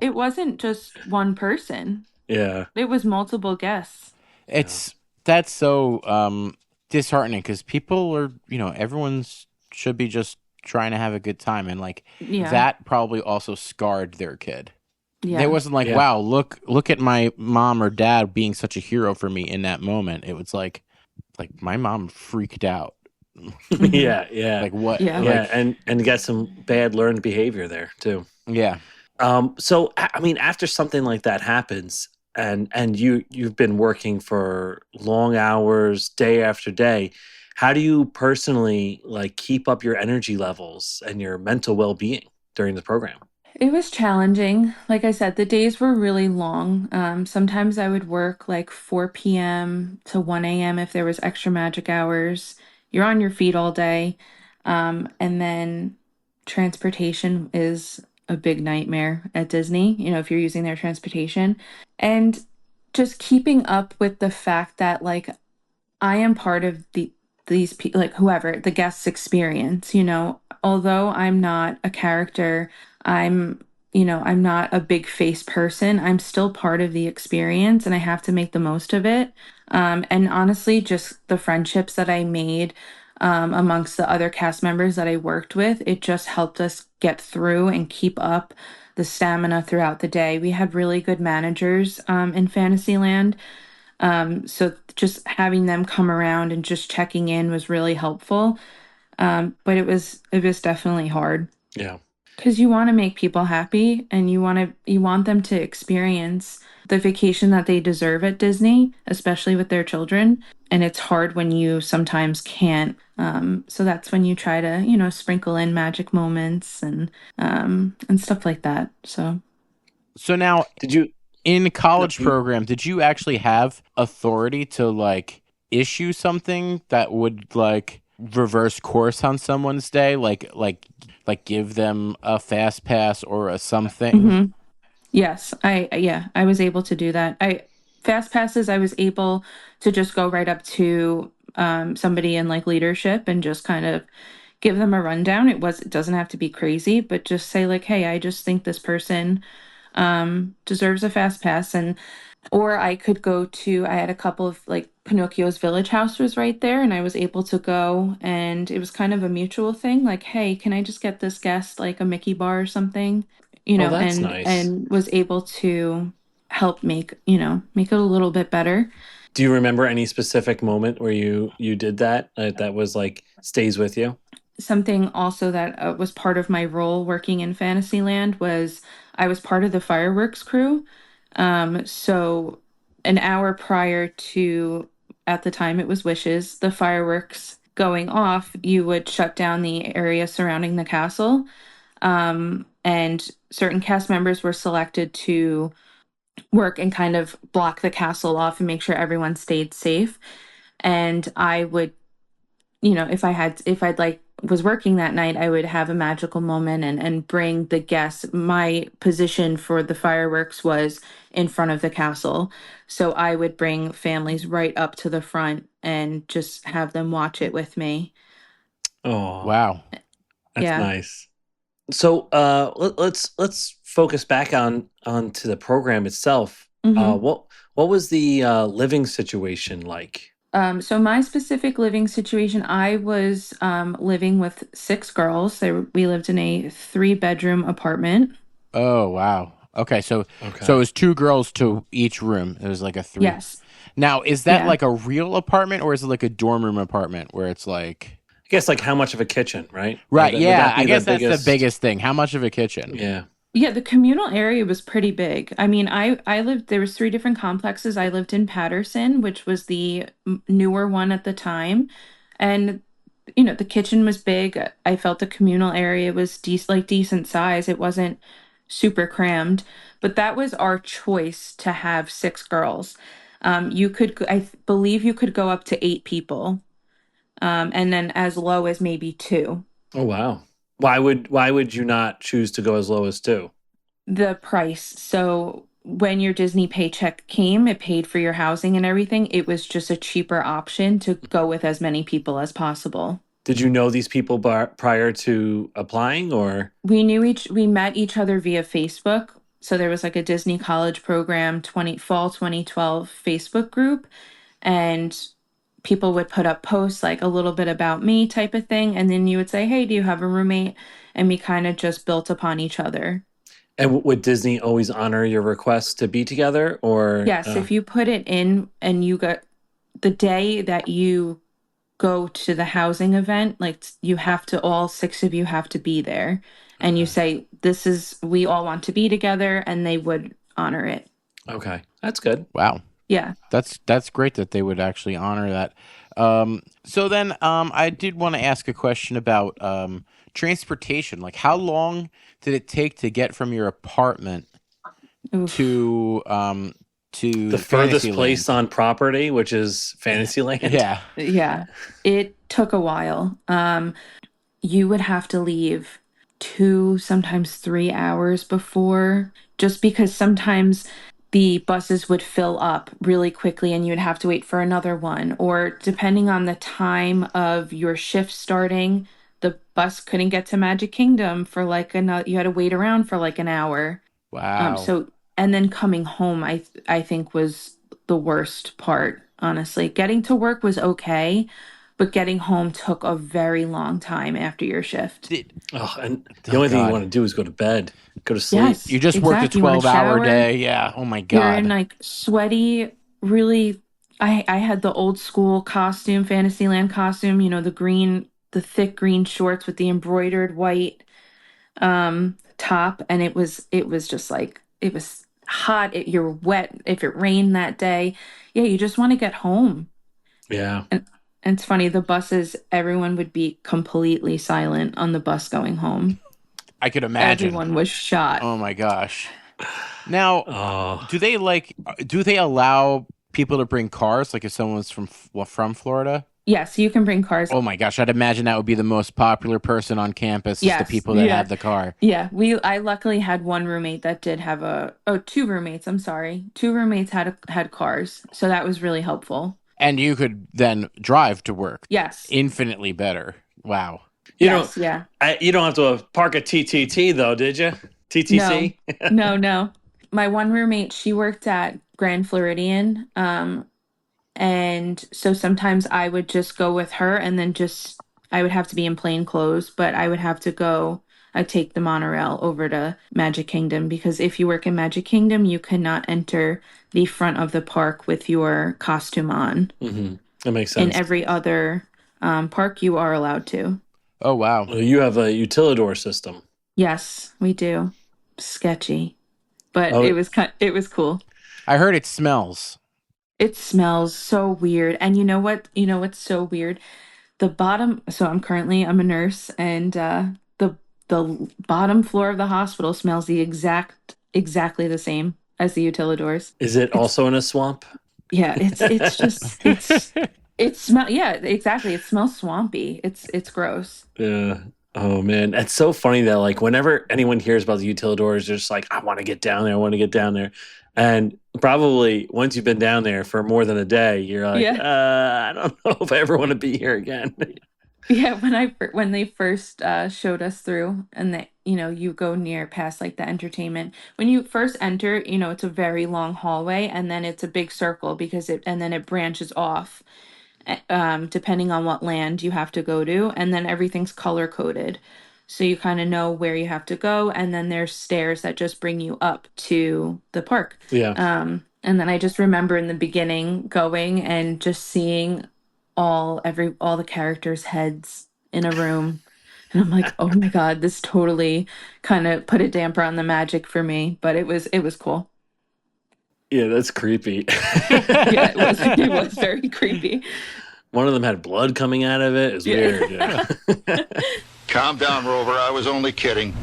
it wasn't just one person.
Yeah.
It was multiple guests.
That's so disheartening because people are, everyone's should be just trying to have a good time, and like
Yeah.
that probably also scarred their kid.
Yeah.
It wasn't like,
Yeah.
wow, look at my mom or dad being such a hero for me in that moment. It was like my mom freaked out.
Yeah. Yeah.
Like what?
Yeah.
Yeah,
Like,
and got some bad learned behavior there too.
yeah.
So I mean, after something like that happens, and you've been working for long hours, day after day, how do you personally like keep up your energy levels and your mental well being during the program?
It was challenging. Like I said, the days were really long. Sometimes I would work like 4 p.m. to 1 a.m. if there was extra magic hours. You're on your feet all day. And then transportation is a big nightmare at Disney, if you're using their transportation. And just keeping up with the fact that like I am part of these people, like whoever the guest's experience, although I'm not a character, I'm, I'm not a big face person. I'm still part of the experience and I have to make the most of it. And honestly, just the friendships that I made amongst the other cast members that I worked with, it just helped us get through and keep up the stamina throughout the day. We had really good managers in Fantasyland. So just having them come around and just checking in was really helpful. But it was definitely hard
Yeah.
because you want to make people happy and you want them to experience the vacation that they deserve at Disney, especially with their children. And it's hard when you sometimes can't. So that's when you try to, sprinkle in magic moments and stuff like that. So
Now
Did you?
in college
No,
program, did you actually have authority to like issue something that would like reverse course on someone's day, like give them a fast pass or a something?
Mhm. Yes, I was able to do that. Fast passes, I was able to just go right up to somebody in like leadership and just kind of, give them a rundown. It doesn't have to be crazy, but just say like, hey, I just think this person deserves a fast pass. And or I could go to, I had a couple of like Pinocchio's Village House was right there, and I was able to go, and it was kind of a mutual thing. Like, hey, can I just get this guest like a Mickey bar or something?
Oh, that's
And
nice.
was able to help make it a little bit better.
Do you remember any specific moment where you did that that was like stays with you?
Something also that was part of my role working in Fantasyland was I was part of the fireworks crew. So an hour prior to, at the time it was Wishes, the fireworks going off, you would shut down the area surrounding the castle. And certain cast members were selected to work and kind of block the castle off and make sure everyone stayed safe. And I would, if I'd like was working that night, I would have a magical moment and bring the guests. My position for the fireworks was in front of the castle. So I would bring families right up to the front and just have them watch it with me.
Oh,
Wow.
that's
Yeah.
nice. So let's focus back onto the program itself.
hmm
What was the living situation like?
So my specific living situation, I was living with six girls. We lived in a 3-bedroom apartment.
Oh, wow. Okay, so
Okay.
it was 2 girls to each room. It was like a 3.
Yes.
Now, is that
Yeah.
like a real apartment or is it like a dorm room apartment where it's like
I guess like how much of a kitchen, right?
Right,
Would
yeah,
that
I
be
guess that's the biggest thing. How much of a kitchen?
Yeah.
Yeah, the communal area was pretty big. I mean, I lived, there was 3 different complexes. I lived in Patterson, which was the newer one at the time. And the kitchen was big. I felt the communal area was decent size. It wasn't super crammed, but that was our choice to have 6 girls. Believe you could go up to 8 people, and then as low as maybe 2.
Oh wow. Why would you not choose to go as low as 2?
The price. So when your Disney paycheck came, it paid for your housing and everything. It was just a cheaper option to go with as many people as possible.
Did you know these people prior to applying or?
We met each other via Facebook. So there was like a Disney College Program fall 2012 Facebook group, and people would put up posts like a little bit about me type of thing, and then you would say, "Hey, do you have a roommate?" And we kind of just built upon each other.
And would Disney always honor your request to be together or
Yes, if you put it in and you got the day that you go to the housing event, like you have to, all 6 of you have to be there. And you say, we all want to be together, and they would honor it.
Okay. That's good.
Wow.
Yeah.
That's great that they would actually honor that. So then I did want to ask a question about transportation. Like how long did it take to get from your apartment
Oof.
to
The furthest
Fantasyland?
place on property, which is Fantasyland.
Yeah.
Yeah. It took a while. You would have to leave 2, sometimes 3 hours before, just because sometimes the buses would fill up really quickly and you'd have to wait for another one. Or depending on the time of your shift starting, the bus couldn't get to Magic Kingdom for like you had to wait around for like an hour.
Wow.
And then coming home, I think was the worst part, honestly. Getting to work was okay, but getting home took a very long time after your shift.
Oh, and the only thing you want to do is go to bed, go to sleep.
Yes,
You just worked a
exactly. You wanna
12-hour
shower.
day. Yeah. Oh my
You're in
God.
like sweaty, really. I had the old school costume, Fantasyland costume, the thick green shorts with the embroidered white top, and it was just like, it was hot. You're wet if it rained that day. Yeah, you just want to get home.
Yeah.
And it's funny, the buses, everyone would be completely silent on the bus going home.
I could imagine.
Everyone was shot.
Oh my gosh. Now,
Oh.
do they allow people to bring cars like if someone's from Florida?
Yes, you can bring cars.
Oh my gosh, I'd imagine that would be the most popular person on campus is
Yes,
the people that
yeah.
have the car.
Yeah, I luckily had one roommate that did have 2 roommates, I'm sorry. 2 roommates had cars, so that was really helpful.
And you could then drive to work.
Yes.
Infinitely better. Wow.
You don't.
Yes, yeah.
You don't have to park a TTT though, did you?
No,
TTC.
no. My one roommate, she worked at Grand Floridian. And so sometimes I would just go with her and then just, I would have to be in plain clothes, but I would have to go, I'd take the monorail over to Magic Kingdom because if you work in Magic Kingdom, you cannot enter the front of the park with your costume on.
Mm-hmm. That makes
In
sense.
every other park, you are allowed to.
Oh, wow.
Well, you have a utilidor system.
Yes, we do. Sketchy, but
Oh,
it was cool.
I heard it smells.
It smells so weird. And you know what? You know what's so weird? The bottom, so I'm a nurse, and the bottom floor of the hospital smells exactly the same as the utilidors.
is it also in a swamp?
Yeah, it's just it smell yeah, exactly. It smells swampy. It's gross.
Yeah. Oh man, it's so funny that like whenever anyone hears about the utilidors, they're just like, I want to get down there. I want to get down there. And probably once you've been down there for more than a day, you're like,
Yeah.
I don't know if I ever want to be here again.
Yeah, when they first showed us through, and they, you go near past like the entertainment. When you first enter, it's a very long hallway, and then it's a big circle and then it branches off, depending on what land you have to go to, and then everything's color coded, so you kind of know where you have to go, and then there's stairs that just bring you up to the park.
Yeah.
And then I just remember in the beginning going and just seeing all the characters' heads in a room. And I'm like, oh my God, this totally kind of put a damper on the magic for me. But it was cool.
Yeah, that's creepy.
Yeah, it was very creepy.
One of them had blood coming out of it. It's weird. Yeah.
Calm down, Rover. I was only kidding.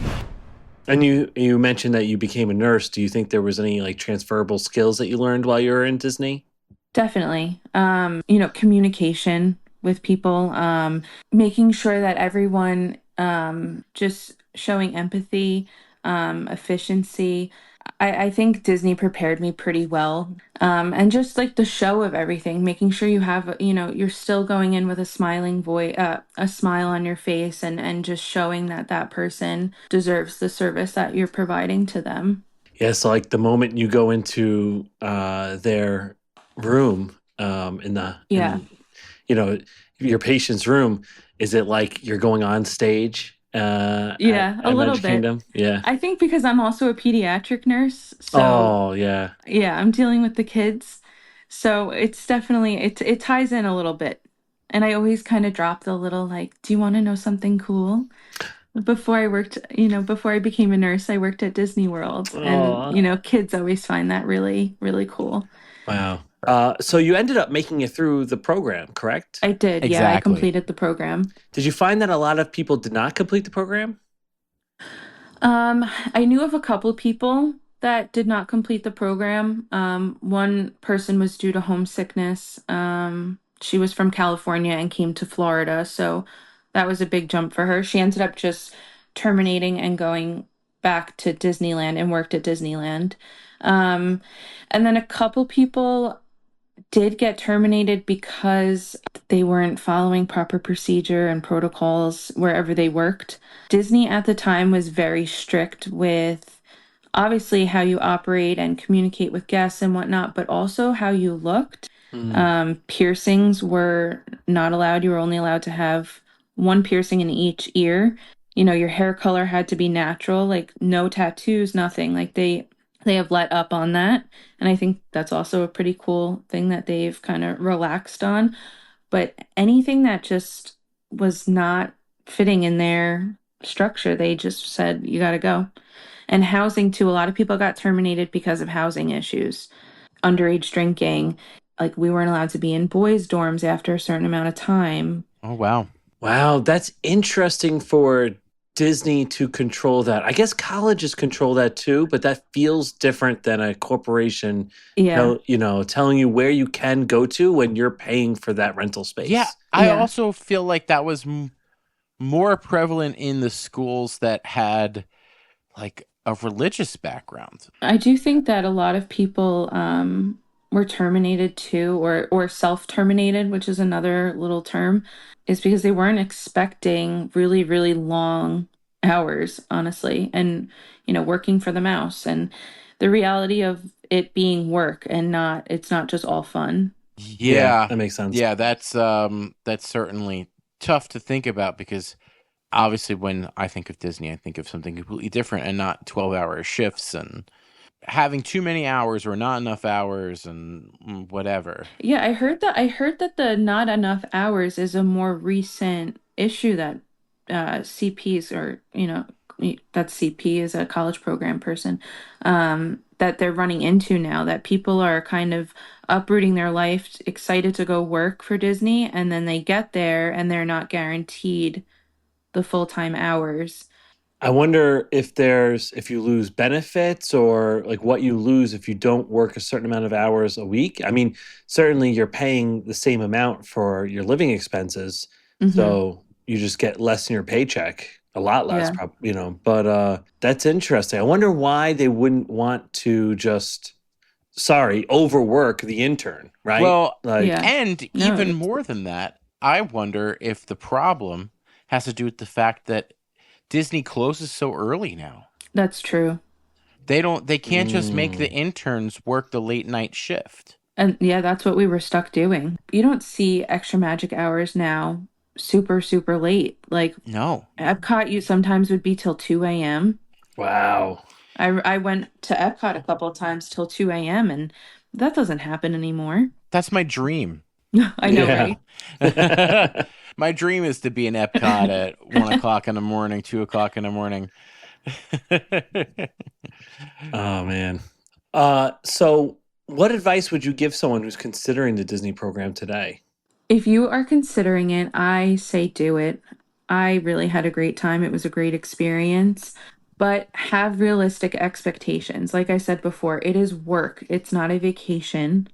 And you mentioned that you became a nurse. Do you think there was any like transferable skills that you learned while you were in Disney?
Definitely. Communication with people, making sure that everyone, just showing empathy, efficiency. I think Disney prepared me pretty well. And just like the show of everything, making sure you have, you're still going in with a smiling voice, a smile on your face, and just showing that that person deserves the service that you're providing to them.
Yeah, so like the moment you go into their room
Yeah.
your patient's room, is it like you're going on stage
Yeah, a
at
little
Magic
bit.
Kingdom? Yeah.
I think because I'm also a pediatric nurse, so
Oh, yeah.
yeah, I'm dealing with the kids. So it's definitely it ties in a little bit. And I always kind of drop the little like, do you want to know something cool? Before I became a nurse, I worked at Disney World, and
Oh,
kids always find that really, really cool.
wow. So you ended up making it through the program, correct?
I did, yeah, I
Exactly.
completed the program.
Did you find that a lot of people did not complete the program?
I knew of a couple people that did not complete the program. One person was due to homesickness. She was from California and came to Florida, so that was a big jump for her. She ended up just terminating and going back to Disneyland and worked at Disneyland. Um, and then a couple people did get terminated because they weren't following proper procedure and protocols wherever they worked. Disney at the time was very strict with obviously how you operate and communicate with guests and whatnot, but also how you looked. Piercings were not allowed. You were only allowed to have one piercing in each ear. Your hair color had to be natural, like no tattoos, nothing. Like they have let up on that. And I think that's also a pretty cool thing that they've kind of relaxed on. But anything that just was not fitting in their structure, they just said, you got to go. And housing, too, a lot of people got terminated because of housing issues, underage drinking. Like we weren't allowed to be in boys' dorms after a certain amount of time.
Oh, wow.
Wow, that's interesting for Disney to control that. I guess colleges control that too, but that feels different than a corporation,
Yeah.
telling you where you can go to when you're paying for that rental space.
Yeah, I
Yeah.
also feel like that was more prevalent in the schools that had like a religious background.
I do think that a lot of people were terminated too, or self-terminated, which is another little term, is because they weren't expecting really, really long hours, honestly, and working for the mouse and the reality of it being work and it's not just all fun.
Yeah,
Yeah.
that makes sense.
Yeah, that's certainly tough to think about because obviously when I think of Disney, I think of something completely different and not 12-hour shifts and having too many hours or not enough hours and whatever.
Yeah, I heard that the not enough hours is a more recent issue that CPs or that CP is a college program person, that they're running into now, that people are kind of uprooting their life, excited to go work for Disney, and then they get there and they're not guaranteed the full-time hours.
I wonder if you lose benefits or like what you lose if you don't work a certain amount of hours a week. I mean, certainly you're paying the same amount for your living expenses,
Hmm.
so you just get less in your paycheck, a lot less,
Yeah.
probably, But that's interesting. I wonder why they wouldn't want to just, sorry, overwork the intern, right?
Well,
Like,
Yeah.
and
No,
even more than that, I wonder if the problem has to do with the fact that Disney closes so early now.
that's true.
They can't just make the
mm,
interns work the late night shift.
And yeah, that's what we were stuck doing. You don't see extra magic hours now super, super late. Like
No.
Epcot, you sometimes would be till 2 a.m.
wow.
I went to Epcot a couple of times till 2 a.m. and that doesn't happen anymore.
That's my dream.
I know, right?
My dream is to be in Epcot at 1 o'clock in the morning, 2 o'clock in the morning.
Oh man. So what advice would you give someone who's considering the Disney program today?
If you are considering it, I say do it. I really had a great time. It was a great experience, but have realistic expectations. Like I said before, it is work. It's not a vacation.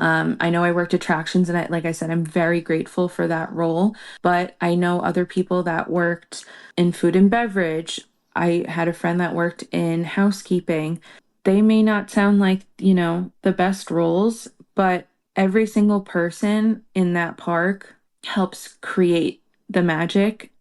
I know I worked attractions, and like I said, I'm very grateful for that role. But I know other people that worked in food and beverage. I had a friend that worked in housekeeping. They may not sound like, the best roles, but every single person in that park helps create the magic.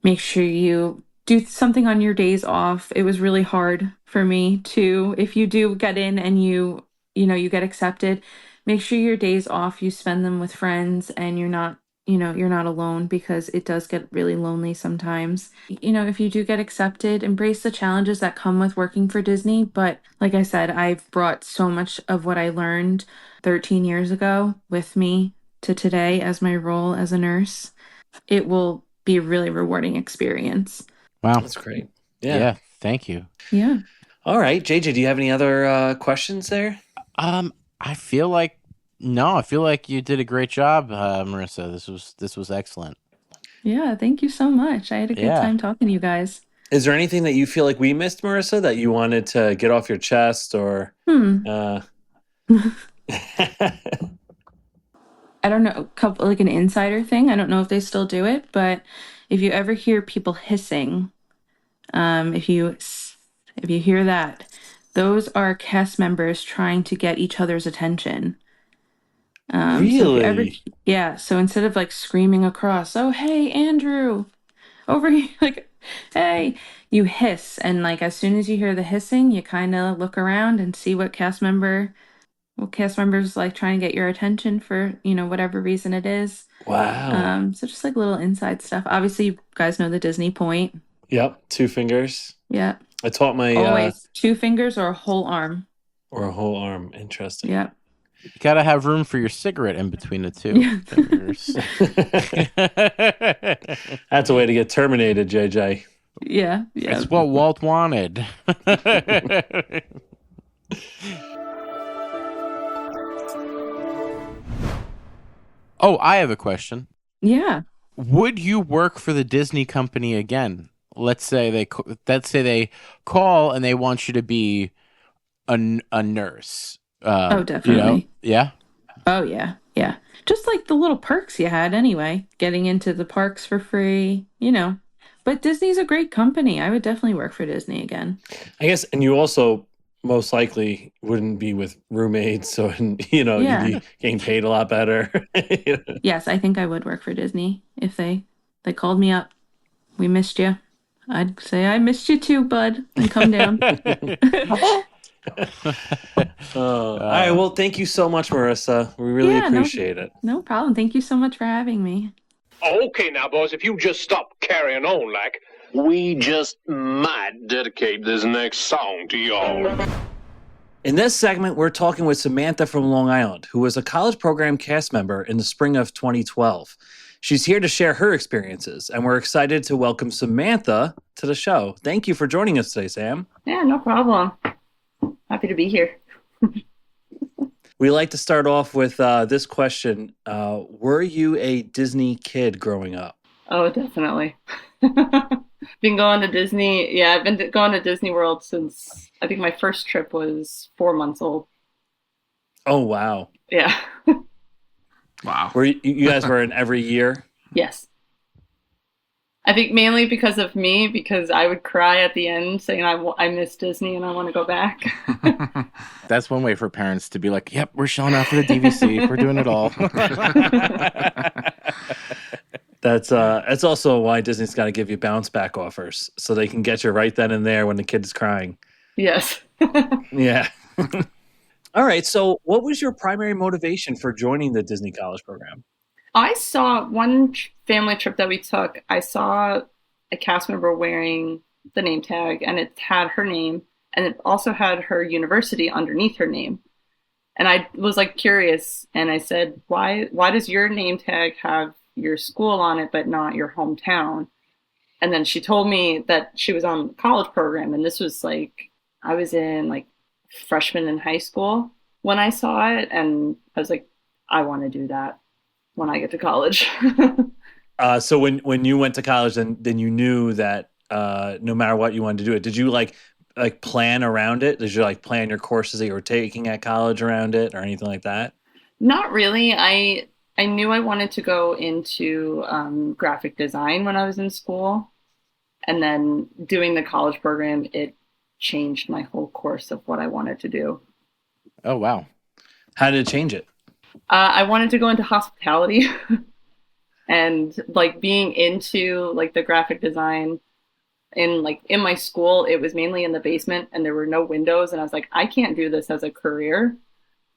Make sure you do something on your days off. It was really hard for me to, if you do get in and you get accepted, make sure your days off, you spend them with friends and you're not alone because it does get really lonely sometimes. If you do get accepted, embrace the challenges that come with working for Disney. But like I said, I've brought so much of what I learned 13 years ago with me to today as my role as a nurse. It will be a really rewarding experience.
Wow.
That's great.
Yeah.
Yeah.
Thank you.
Yeah.
All right, JJ, do you have any other questions there?
I feel like no, I feel like you did a great job, Marissa. This was excellent.
Yeah. Thank you so much. I had a good
Yeah.
time talking to you guys.
Is there anything that you feel like we missed, Marissa, that you wanted to get off your chest or
I don't know, couple like an insider thing. I don't know if they still do it, but if you ever hear people hissing, if you hear that, those are cast members trying to get each other's attention. So if you ever,
Really?
yeah. So instead of like screaming across, "Oh hey Andrew, over here," like, "Hey," you hiss, and like as soon as you hear the hissing, you kind of look around and see what cast members like trying to get your attention for, whatever reason it is.
Wow.
So just like little inside stuff. Obviously, you guys know the Disney point.
Yep, 2 fingers.
Yeah.
I taught my
Always 2 fingers or a whole arm.
or a whole arm. Interesting.
Yeah.
You gotta have room for your cigarette in between the two
Yeah.
fingers.
That's a way to get terminated, JJ.
Yeah. Yeah.
It's what Walt wanted. Oh, I have a question.
Yeah.
Would you work for the Disney company again? Let's say they call and they want you to be a nurse.
Oh, definitely.
Yeah.
Oh, yeah. Yeah. Just like the little perks you had anyway, getting into the parks for free, But Disney's a great company. I would definitely work for Disney again.
I guess, and you also most likely wouldn't be with roommates, so you'd
Yeah.
be getting paid a lot better.
Yes, I think I would work for Disney if they called me up. We missed you. I'd say I missed you too, bud, and come down.
All right. Well, thank you so much, Marissa. We really
Yeah,
appreciate it.
No problem. Thank you so much for having me.
Okay now, boys, if you just stop carrying on like, we just might dedicate this next song to y'all.
In this segment, we're talking with Samantha from Long Island, who was a college program cast member in the spring of 2012. She's here to share her experiences, and we're excited to welcome Samantha to the show. Thank you for joining us today, Sam.
Yeah, no problem. Happy to be here.
We like to start off with this question. Were you a Disney kid growing up?
Oh, definitely. Been going to Disney. Yeah, I've been going to Disney World since I think my first trip was 4 months old.
Oh, wow.
Yeah.
Wow.
Were you guys were in every year?
Yes. I think mainly because of me, because I would cry at the end saying I miss Disney and I want to go back.
That's one way for parents to be like, yep, we're showing up for the DVC. We're doing it all.
That's also why Disney's got to give you bounce back offers so they can get you right then and there when the kid is crying.
Yes.
Yeah. All right. So what was your primary motivation for joining the Disney College program?
I saw one family trip that we took. I saw a cast member wearing the name tag, and it had her name, and it also had her university underneath her name. And I was like curious, and I said, why does your name tag have your school on it, but not your hometown? And then she told me that she was on the college program, and this was like, I was in like freshman in high school when I saw it, and I was like, I want to do that when I get to college.
So when you went to college, then you knew that no matter what you wanted to do it. Did you like plan around it? Did you like plan your courses that you were taking at college around it or anything like that?
Not really. I knew I wanted to go into graphic design when I was in school. And then doing the college program, it changed my whole course of what I wanted to do.
Oh, wow.
How did it change it?
I wanted to go into hospitality and like being into like the graphic design in my school, it was mainly in the basement and there were no windows. And I was like, I can't do this as a career.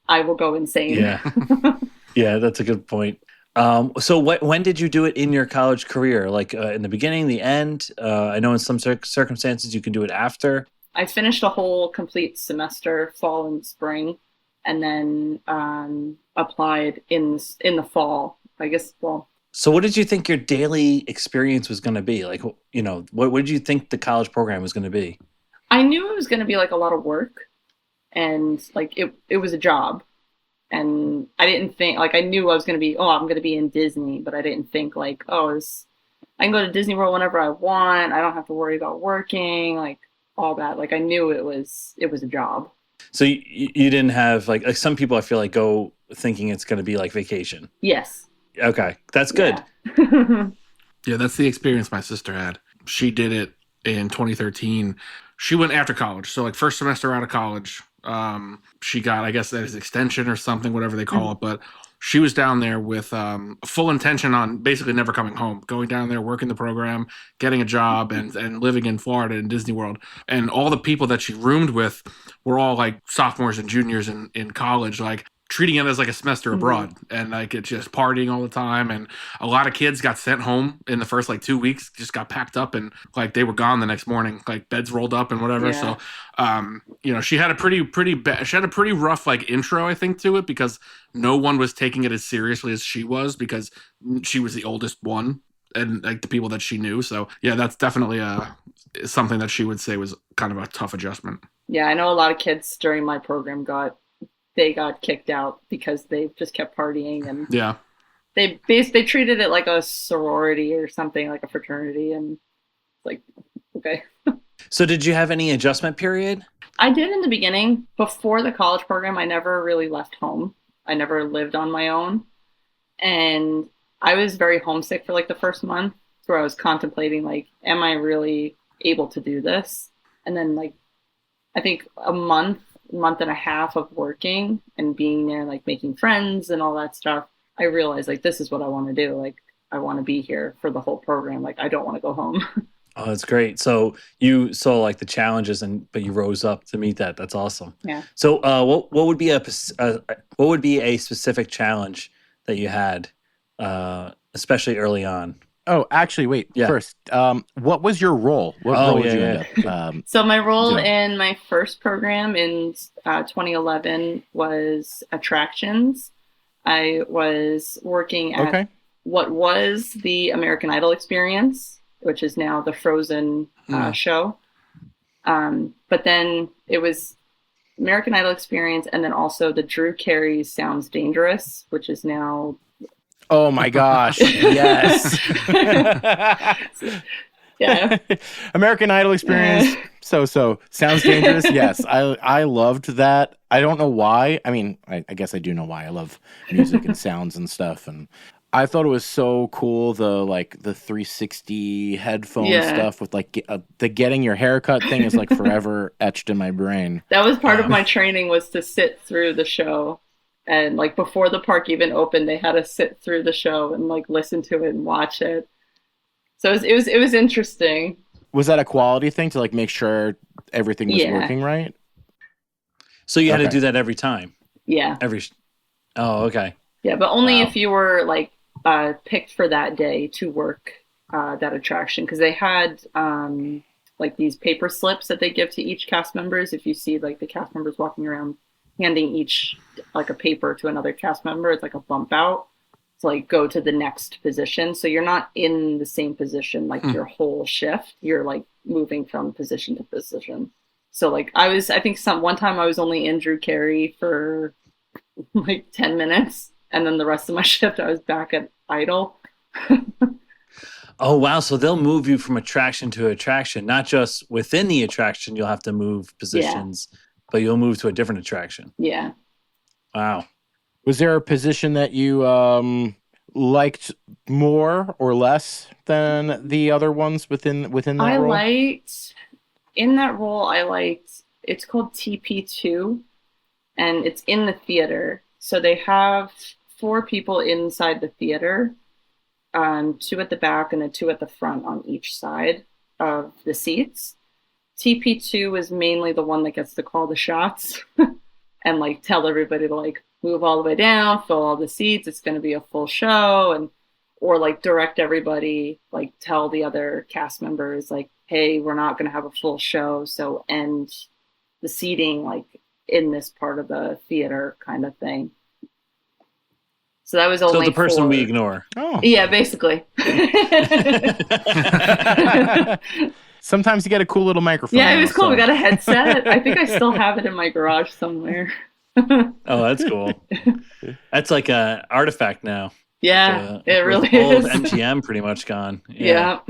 I will go insane.
Yeah. Yeah, that's a good point. So when did you do it in your college career? Like in the beginning, the end? I know in some circumstances you can do it after.
I finished a whole complete semester, fall and spring, and then applied in the fall, I guess. Well,
so what did you think your daily experience was going to be? Like, what did you think the college program was going to be?
I knew it was going to be like a lot of work, and like it was a job. And I didn't think, like, I knew I was going to be, I'm going to be in Disney, but I didn't think like, I can go to Disney World whenever I want. I don't have to worry about working, like all that. Like I knew it was a job.
So you didn't have like some people I feel like go thinking it's going to be like vacation.
Yes.
Okay. That's good.
Yeah.
Yeah, that's the experience my sister had. She did it in 2013. She went after college. So like first semester out of college, she got, I guess that is extension or something, whatever they call it. But she was down there with full intention on basically never coming home, going down there, working the program, getting a job and living in Florida in Disney World. And all the people that she roomed with were all like sophomores and juniors in college, like treating it as like a semester abroad and like it's just partying all the time. And a lot of kids got sent home in the first like 2 weeks, just got packed up and like they were gone the next morning, like beds rolled up and whatever.
Yeah.
So, she had a pretty rough like intro, I think, to it because no one was taking it as seriously as she was because she was the oldest one and like the people that she knew. So yeah, that's definitely something that she would say was kind of a tough adjustment.
Yeah. I know a lot of kids during my program got kicked out because they just kept partying and
yeah,
they treated it like a sorority or something, like a fraternity, and like, okay.
So did you have any adjustment period?
I did in the beginning. Before the college program, I never really left home. I never lived on my own. And I was very homesick for like the first month where I was contemplating like, am I really able to do this? And then like I think a month and a half of working and being there, like making friends and all that stuff, I realized like this is what I want to do. Like I want to be here for the whole program. Like I don't want to go home.
Oh, that's great. So you saw like the challenges, but you rose up to meet that. That's awesome.
Yeah.
So what would be a specific challenge that you had, especially early on?
Oh, actually, wait.
Yeah.
First, what was your role? What role did you end up?
So my role
doing?
in my first program in 2011 was attractions. I was working at what was the American Idol experience, which is now the Frozen show. But then it was American Idol experience, and then also the Drew Carey's Sounds Dangerous, which is now.
Oh my gosh! Yes.
Yeah.
American Idol experience. So Sounds Dangerous. Yes, I loved that. I don't know why. I mean, I guess I do know why. I love music and sounds and stuff, and I thought it was so cool. The 360 headphone stuff with like the getting your haircut thing is like forever etched in my brain.
That was part of my training, was to sit through the show. And like before the park even opened, they had to sit through the show and like listen to it and watch it. So it was interesting.
Was that a quality thing to like make sure everything was working right?
So you had to do that every time?
Yeah.
Oh, okay.
Yeah, but only if you were like picked for that day to work that attraction, because they had like these paper slips that they give to each cast members. If you see like the cast members walking around handing each like a paper to another cast member, it's like a bump out to like go to the next position. So you're not in the same position like your whole shift. You're like moving from position to position. So like I think one time I was only in Drew Carey for like 10 minutes, and then the rest of my shift I was back at Idol.
Oh, wow. So they'll move you from attraction to attraction, not just within the attraction. You'll have to move positions, but you'll move to a different attraction.
Yeah.
Wow.
Was there a position that you liked more or less than the other ones within that role?
In that role, it's called TP2, and it's in the theater. So they have 4 people inside the theater, 2 at the back and then 2 at the front on each side of the seats. TP2 is mainly the one that gets to call the shots and like tell everybody to like move all the way down, fill all the seats. It's going to be a full show, or like direct everybody, like tell the other cast members like, hey, we're not going to have a full show, so end the seating like in this part of the theater kind of thing. So that was only
the person we ignore.
Oh,
yeah, basically.
Sometimes you get a cool little microphone.
Yeah, it was cool. So. We got a headset. I think I still have it in my garage somewhere.
Oh, that's cool. That's like a artifact now.
Yeah, it really
is.
Old
MGM pretty much gone.
Yeah.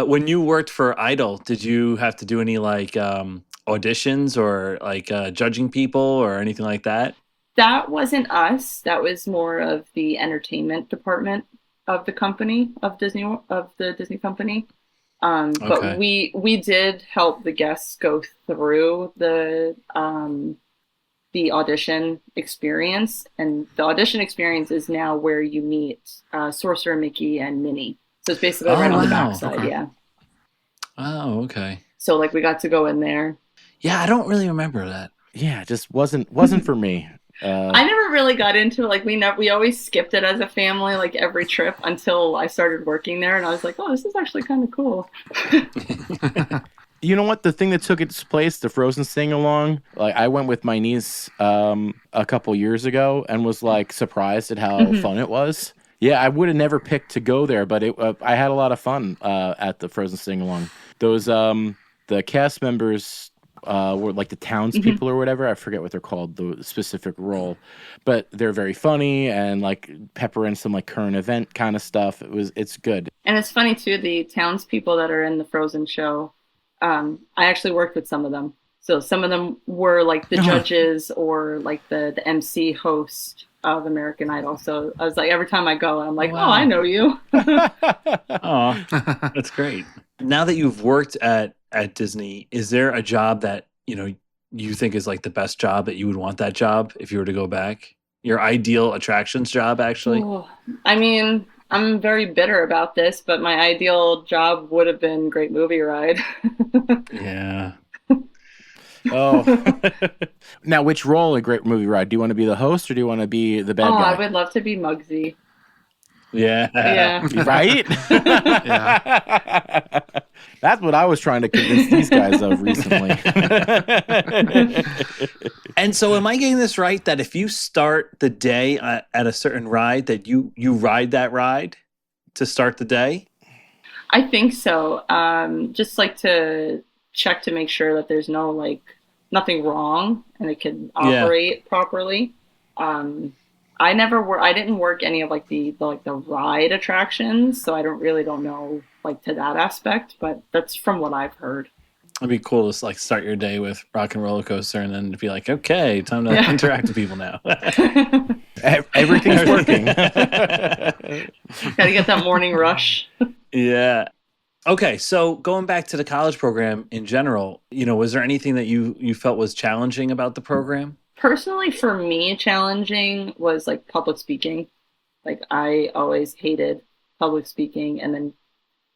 When you worked for Idol, did you have to do any like auditions or like judging people or anything like that?
That wasn't us. That was more of the entertainment department of the company, of the Disney company. But we did help the guests go through the audition experience, and the audition experience is now where you meet Sorcerer Mickey and Minnie. So it's basically right on the backside. Yeah.
Oh, okay.
So like we got to go in there.
Yeah, I don't really remember that.
Yeah, it just wasn't for me.
I never really got into it. Like we always skipped it as a family, like every trip, until I started working there, and I was like, oh, this is actually kind of cool.
You know what? The thing that took its place, the Frozen sing-along, like I went with my niece a couple years ago and was like surprised at how fun it was. Yeah, I would have never picked to go there, but I had a lot of fun at the Frozen sing-along. Those the cast members were like the townspeople or whatever. I forget what they're called, the specific role, but they're very funny and like pepper in some like current event kind of stuff. It's good.
And it's funny too, the townspeople that are in the Frozen show. I actually worked with some of them. So some of them were like the judges or like the MC host of American Idol. So I was like, every time I go, I'm like, oh, I know you.
Oh, that's great. Now that you've worked at Disney, is there a job that you think is like the best job that you would want that job if you were to go back? Your ideal attractions job, actually?
Ooh. I mean, I'm very bitter about this, but my ideal job would have been Great Movie Ride.
Yeah.
Oh. Now, which role in Great Movie Ride? Do you want to be the host or do you want to be the bad guy?
I would love to be Muggsy.
Yeah.
Yeah.
Right?
Yeah.
That's what I was trying to convince these guys of recently.
And so am I getting this right that if you start the day at a certain ride that you ride that ride to start the day?
I think so. Just like to check to make sure that there's nothing wrong and it can operate properly. I didn't work any of like the ride attractions, so I don't know like to that aspect, but that's from what I've heard.
It'd be cool to like start your day with Rock and Roller Coaster and then to be like, okay, time to interact with people now.
Everything's working.
Gotta get that morning rush.
Yeah. Okay, so going back to the college program in general, was there anything that you felt was challenging about the program?
Personally, for me, challenging was like public speaking. Like I always hated public speaking, and then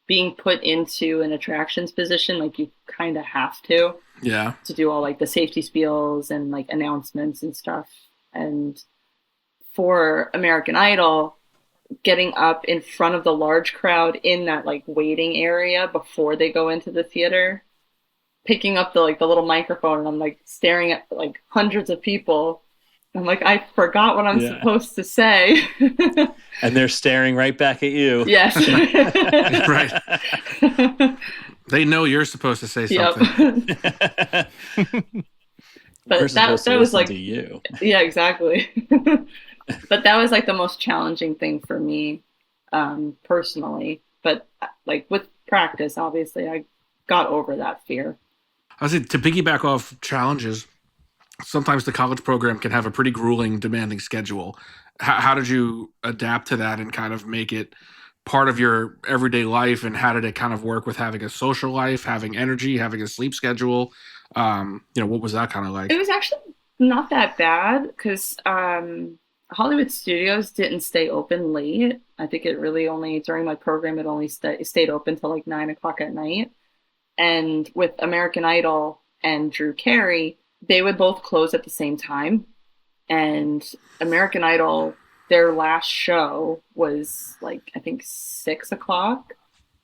being put into an attractions position, like you kind of have to do all like the safety spiels and like announcements and stuff. And for American Idol, getting up in front of the large crowd in that like waiting area before they go into the theater, picking up the little microphone, and I'm like staring at like hundreds of people. I'm like, I forgot what I'm supposed to say.
And they're staring right back at you.
Yes.
Right. They know you're supposed to say something.
Yep.
But
that was like
to you.
Yeah, exactly. But that was like the most challenging thing for me, personally. But like with practice, obviously, I got over that fear.
I was saying, to piggyback off challenges, sometimes the college program can have a pretty grueling, demanding schedule. How did you adapt to that and kind of make it part of your everyday life? And how did it kind of work with having a social life, having energy, having a sleep schedule? What was that kind of like?
It was actually not that bad because Hollywood Studios didn't stay open late. I think it really only, during my program, it only stayed open till like 9 o'clock at night. And with American Idol and Drew Carey, they would both close at the same time. And American Idol, their last show was like, I think 6 o'clock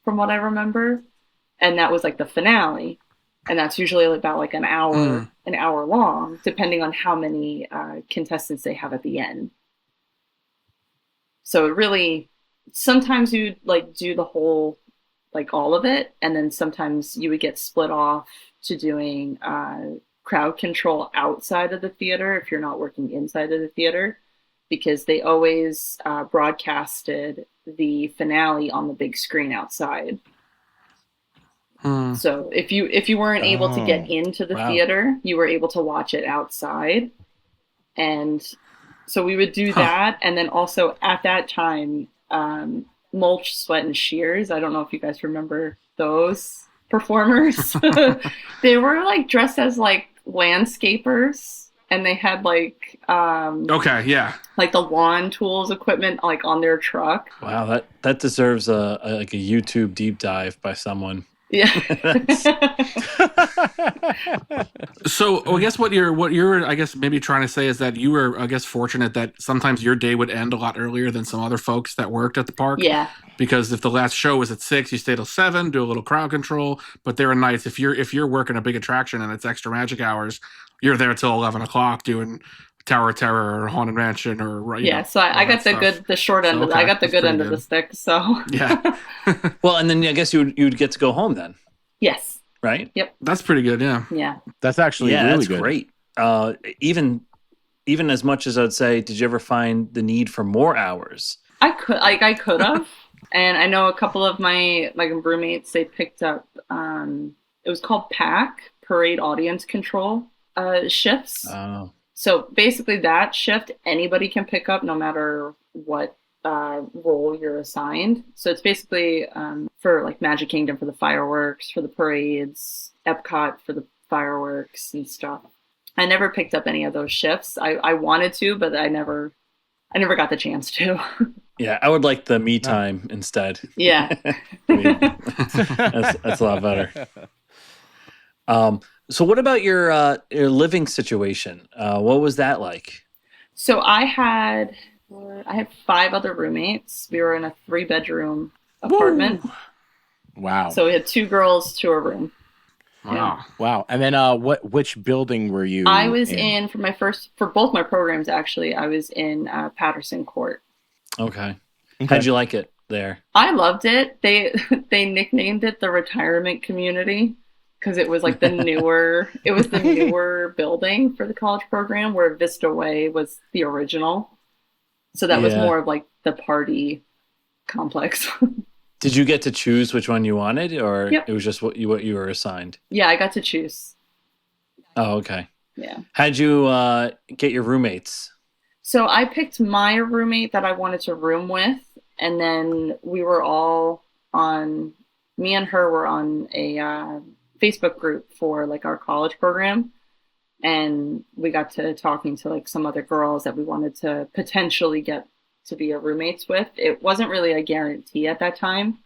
from what I remember. And that was like the finale. And that's usually about like an hour long, depending on how many contestants they have at the end. So it really, sometimes you'd like do the whole, like all of it. And then sometimes you would get split off to doing crowd control outside of the theater if you're not working inside of the theater, because they always broadcasted the finale on the big screen outside. So if you weren't able to get into the theater, you were able to watch it outside. And so we would do that. And then also at that time, Mulch, Sweat, and Shears, I don't know if you guys remember those performers. They were like dressed as like landscapers, and they had like like the lawn tools equipment like on their truck.
Wow, that deserves a YouTube deep dive by someone.
Yeah.
So I guess what you're I guess maybe trying to say is that you were, I guess, fortunate that sometimes your day would end a lot earlier than some other folks that worked at the park.
Yeah.
Because if the last show was at 6, you stay till 7, do a little crowd control. But there are nights if you're working a big attraction and it's extra magic hours, you're there till 11 o'clock doing Tower of Terror or Haunted Mansion or
so I got the short end. I got the good end of the stick. So
yeah.
Well, and then I guess you'd get to go home then.
Yes.
Right.
Yep.
That's pretty good. Yeah.
Yeah.
That's actually really
that's
good.
Great. Even as much as I'd say, did you ever find the need for more hours?
I could have, and I know a couple of my roommates, they picked up. It was called PAC, Parade Audience Control shifts.
Oh.
So basically that shift anybody can pick up no matter what role you're assigned. So it's basically for like Magic Kingdom for the fireworks, for the parades, Epcot for the fireworks and stuff. I never picked up any of those shifts. I wanted to, but I never got the chance to.
Yeah, I would like the me time instead.
Yeah.
That's a lot better. So what about your living situation? What was that like?
So I had 5 other roommates. We were in a 3-bedroom apartment.
Wow.
So we had 2 girls to a room.
Wow.
Yeah.
Wow. And then which building were you
I was in for both my programs, actually, I was in Patterson Court.
Okay. How'd you like it there?
I loved it. They nicknamed it the retirement community because it was like the newer building for the college program, where Vista Way was the original. So that was more of like the party complex.
Did you get to choose which one you wanted, or
Yep.
it was just what you were assigned?
Yeah, I got to choose.
Oh, okay.
Yeah.
How'd you get your roommates?
So I picked my roommate that I wanted to room with, and then we were all me and her were on a Facebook group for like our college program, and we got to talking to like some other girls that we wanted to potentially get to be our roommates with. It wasn't really a guarantee at that time,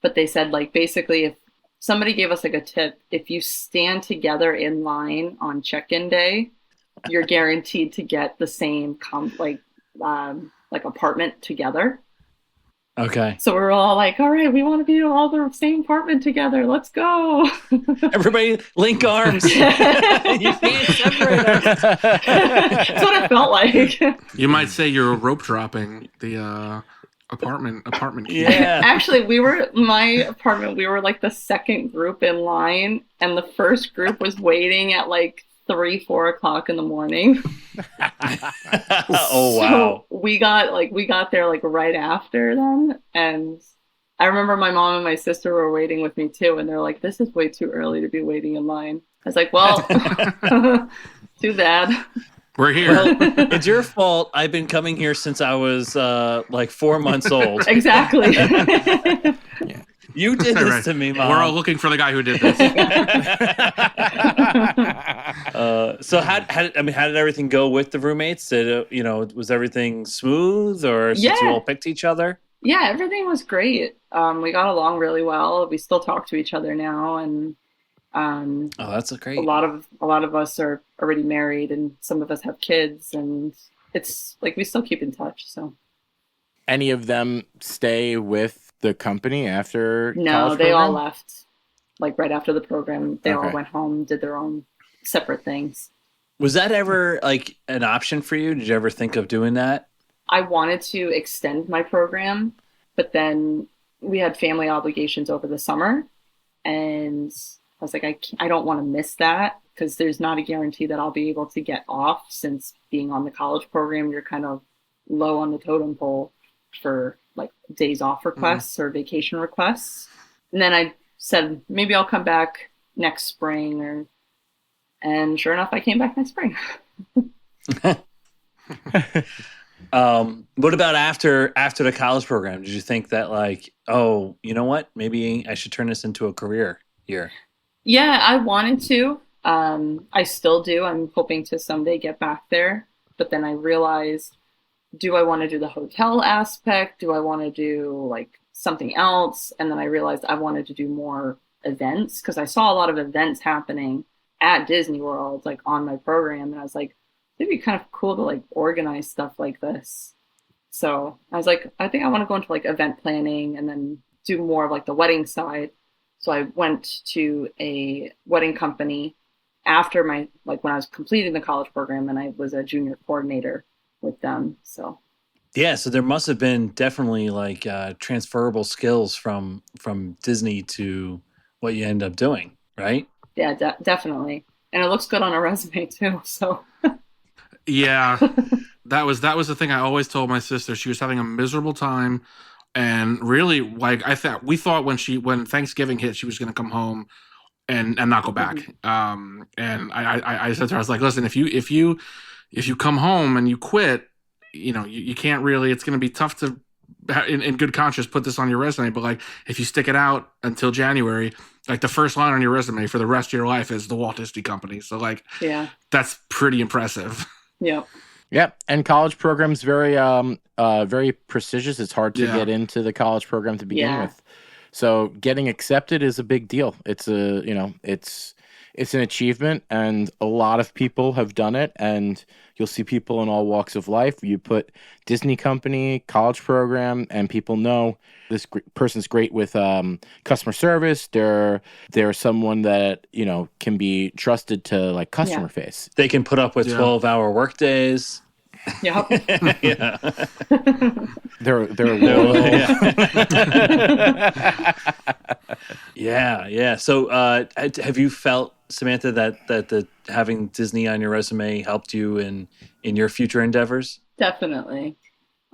but they said like basically if somebody gave us like a tip, if you stand together in line on check-in day, you're guaranteed to get the same apartment together.
Okay.
So we're all like, all right, we want to be all the same apartment together. Let's go.
Everybody link arms. You can't separate us.
That's what it felt like.
You might say you're rope dropping the apartment key.
Yeah.
Actually, we were like the second group in line, and the first group was waiting at like 3-4 o'clock in the morning.
Oh wow.
So we got there like right after them, and I remember my mom and my sister were waiting with me too, and they're like, this is way too early to be waiting in line. I was like, well, too bad.
We're here.
Well, it's your fault. I've been coming here since I was like 4 months old.
Exactly.
You did this
Right.
to me, Mom.
We're all looking for the guy who did this.
So how did everything go with the roommates? Did was everything smooth, or since you
Yeah.
all picked each other?
Yeah, everything was great. We got along really well. We still talk to each other now, and
Oh, that's great.
a lot of us are already married, and some of us have kids, and it's like we still keep in touch. So
Any of them stay with the company after
no,
college
they all
program?
left like right after the program. They all
Okay.
went home, did their own separate things.
Was that ever like an option for you? Did you ever think of doing that?
I wanted to extend my program, but then we had family obligations over the summer, and I was like, I don't want to miss that, because there's not a guarantee that I'll be able to get off, since being on the college program, you're kind of low on the totem pole for like days off requests or vacation requests. And then I said, maybe I'll come back next spring, and sure enough, I came back next spring.
What about after the college program? Did you think that like, oh, you know what? Maybe I should turn this into a career here.
Yeah, I wanted to. I still do. I'm hoping to someday get back there. But then I realized, do I want to do the hotel aspect? Do I want to do like something else? And then I realized I wanted to do more events, because I saw a lot of events happening at Disney World, like on my program. And I was like, it'd be kind of cool to like organize stuff like this. So I was like, I think I want to go into like event planning and then do more of like the wedding side. So I went to a wedding company after when I was completing the college program, and I was a junior coordinator with them. So
Yeah, so there must have been definitely like transferable skills from Disney to what you end up doing, right?
yeah, definitely. And it looks good on a resume too. So
Yeah, that was the thing I always told my sister. She was having a miserable time, and really, like we thought when Thanksgiving hit, she was going to come home and not go back. And I said to her, I was like, listen, if you come home and you quit, you can't really. It's going to be tough to in good conscience put this on your resume, but like if you stick it out until January, like the first line on your resume for the rest of your life is the Walt Disney Company. So like, that's pretty impressive.
Yeah.
Yep, and college program's very prestigious. It's hard to get into the college program to begin with. So getting accepted is a big deal. It's it's an achievement, and a lot of people have done it. And you'll see people in all walks of life. You put Disney Company, college program, and people know this person's great with customer service. They're someone that can be trusted to like customer face.
They can put up with 12-hour work days.
Yep.
Yeah.
They're loyal.
Yeah. So have you felt, Samantha, that the having Disney on your resume helped you in your future endeavors?
Definitely.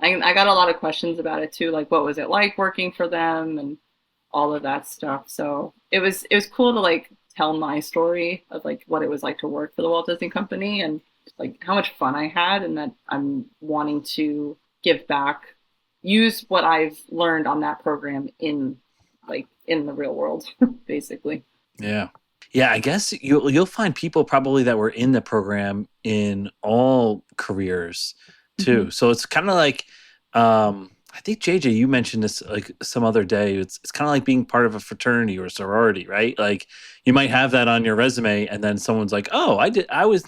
I got a lot of questions about it too, like what was it like working for them and all of that stuff. So it was cool to like tell my story of like what it was like to work for the Walt Disney Company and like how much fun I had, and that I'm wanting to give back, use what I've learned on that program in the real world, basically.
Yeah. I guess you'll find people probably that were in the program in all careers too. Mm-hmm. So it's kind of like, I think JJ, you mentioned this like some other day. It's kind of like being part of a fraternity or sorority, right? Like you might have that on your resume, and then someone's like, "Oh, I was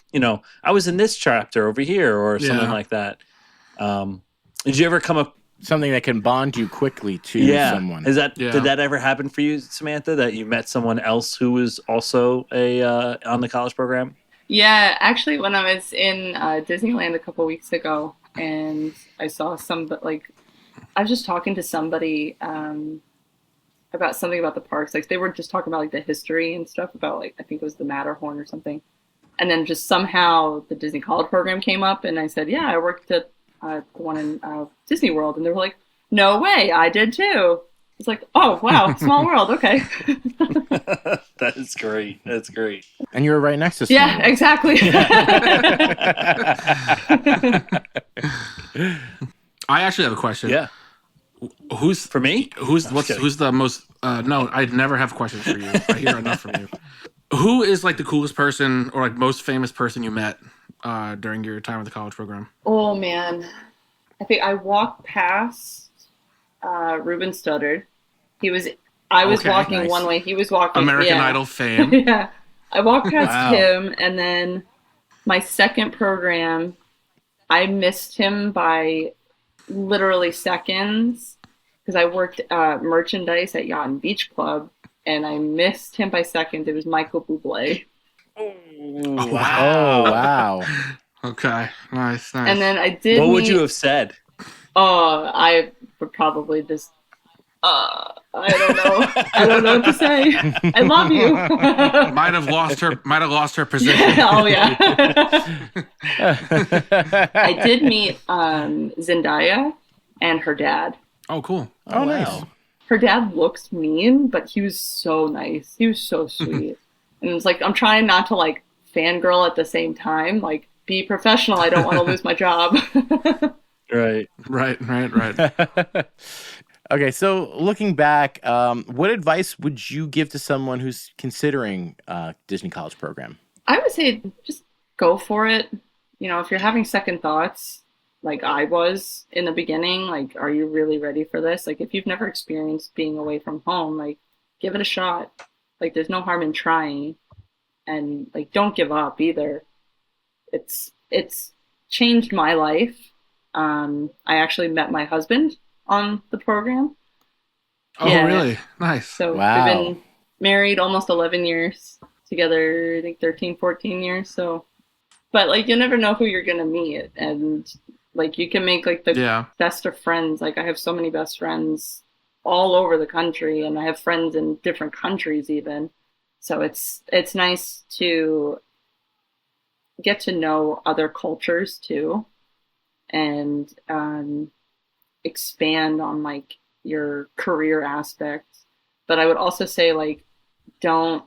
in this chapter over here," or something like that. Did you ever come up
something that can bond you quickly to someone?
Did that ever happen for you, Samantha? That you met someone else who was also on the college program?
Yeah, actually, when I was in Disneyland a couple weeks ago, and I saw I was just talking to somebody about something about the parks. Like they were just talking about like the history and stuff about like I think it was the Matterhorn or something. And then just somehow the Disney College program came up, and I said, "Yeah, I worked at the one in Disney World," and they were like, "No way, I did too." It's like, "Oh wow, small world, okay."
That is great. That's great.
And you were right next to someone.
Yeah, exactly.
I actually have a question.
Yeah.
Who's
for me?
Who's the most? No, I'd never have questions for you. I hear enough from you. Who is like the coolest person or like most famous person you met during your time at the college program?
Oh man, I think I walked past Ruben Studdard. I was walking one way. He was walking.
American Idol fame.
Yeah, I walked past him, and then my second program, I missed him by literally seconds because I worked merchandise at Yacht and Beach Club, and I missed him by seconds. It was Michael Bublé.
Oh,
wow.
Okay, nice.
And then I did.
What would you have said?
Oh, I would probably just. I don't know. I don't know what to say. I love you.
Might have lost her position.
Oh yeah. I did meet Zendaya and her dad.
Oh, cool.
Oh, nice.
Her dad looks mean, but he was so nice. He was so sweet. And it's like I'm trying not to like fangirl at the same time. Like be professional. I don't want to lose my job.
Right.
Okay, so looking back, what advice would you give to someone who's considering Disney College program?
I would say just go for it. If you're having second thoughts, like I was in the beginning, like, are you really ready for this? Like, if you've never experienced being away from home, like, give it a shot. Like, there's no harm in trying. And, like, don't give up either. It's changed my life. I actually met my husband on the program.
Oh, yeah. Really? Nice.
So we've been married almost 11 years, together I think 13, 14 years. So, but like you never know who you're going to meet, and like you can make like the best of friends. Like I have so many best friends all over the country, and I have friends in different countries even. So it's nice to get to know other cultures too, and expand on like your career aspects. But I would also say like don't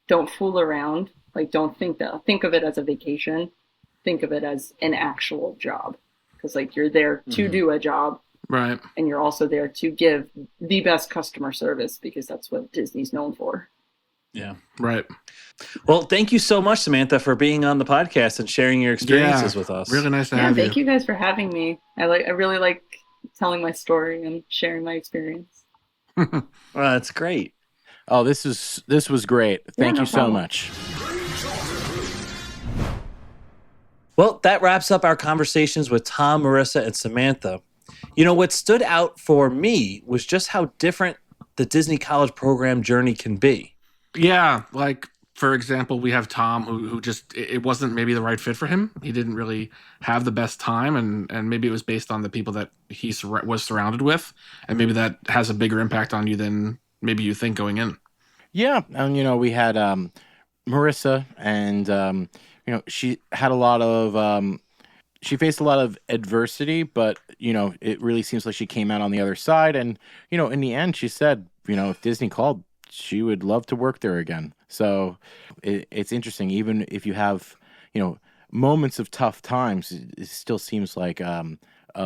fool around. Like don't think of it as a vacation. Think of it as an actual job, because like you're there to do a job,
Right.
And you're also there to give the best customer service because that's what Disney's known for.
Yeah.
Right.
Well, thank you so much, Samantha, for being on the podcast and sharing your experiences with us.
Really nice to
Yeah,
have you.
thank you guys for having me. I really like telling my story and sharing my experience.
Well, that's great.
Oh, this was great. Thank
no
you so
problem.
much.
Well, that wraps up our conversations with Tom, Marissa, and Samantha. You know, what stood out for me was just how different the Disney College program journey can be.
Yeah, like for example, we have Tom who just it wasn't maybe the right fit for him. He didn't really have the best time, and maybe it was based on the people that he was surrounded with, and maybe that has a bigger impact on you than maybe you think going in.
Yeah, and we had Marissa, and she had a lot of she faced a lot of adversity, but it really seems like she came out on the other side, and in the end, she said, if Disney called, she would love to work there again. So it's interesting. Even if you have, moments of tough times, it still seems like a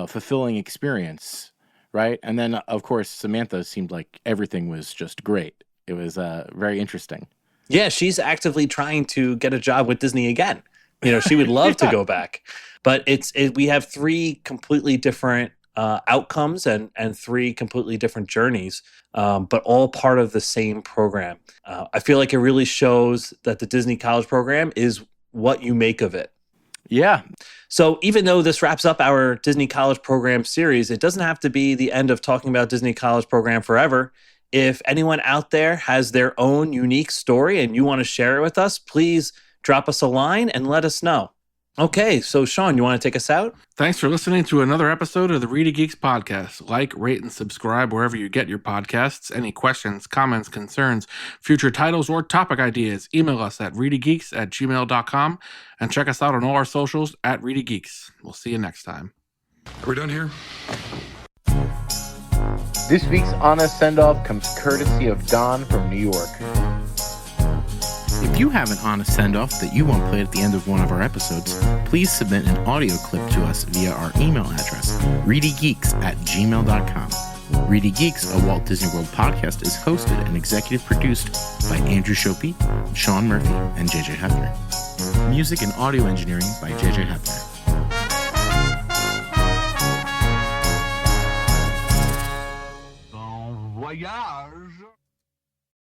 fulfilling experience, right? And then, of course, Samantha seemed like everything was just great. It was very interesting.
Yeah, she's actively trying to get a job with Disney again. She would love to go back. But we have three completely different outcomes and three completely different journeys, but all part of the same program. I feel like it really shows that the Disney College program is what you make of it.
Yeah.
So even though this wraps up our Disney College program series, it doesn't have to be the end of talking about Disney College program forever. If anyone out there has their own unique story and you want to share it with us, please drop us a line and let us know. Okay, so Sean, you want to take us out?
Thanks for listening to another episode of the ReedyGeeks podcast. Like, rate, and subscribe wherever you get your podcasts. Any questions, comments, concerns, future titles, or topic ideas, email us at reedygeeks@gmail.com and check us out on all our socials at ReedyGeeks. We'll see you next time.
Are we done here?
This week's Honest Send-Off comes courtesy of Don from New York. If you have an honest send-off that you want played at the end of one of our episodes, please submit an audio clip to us via our email address, reedygeeks@gmail.com. ReedyGeeks, a Walt Disney World podcast, is hosted and executive produced by Andrew Shopey, Sean Murphy, and JJ Hefner. Music and audio engineering by JJ Hefner.
Bon voyage!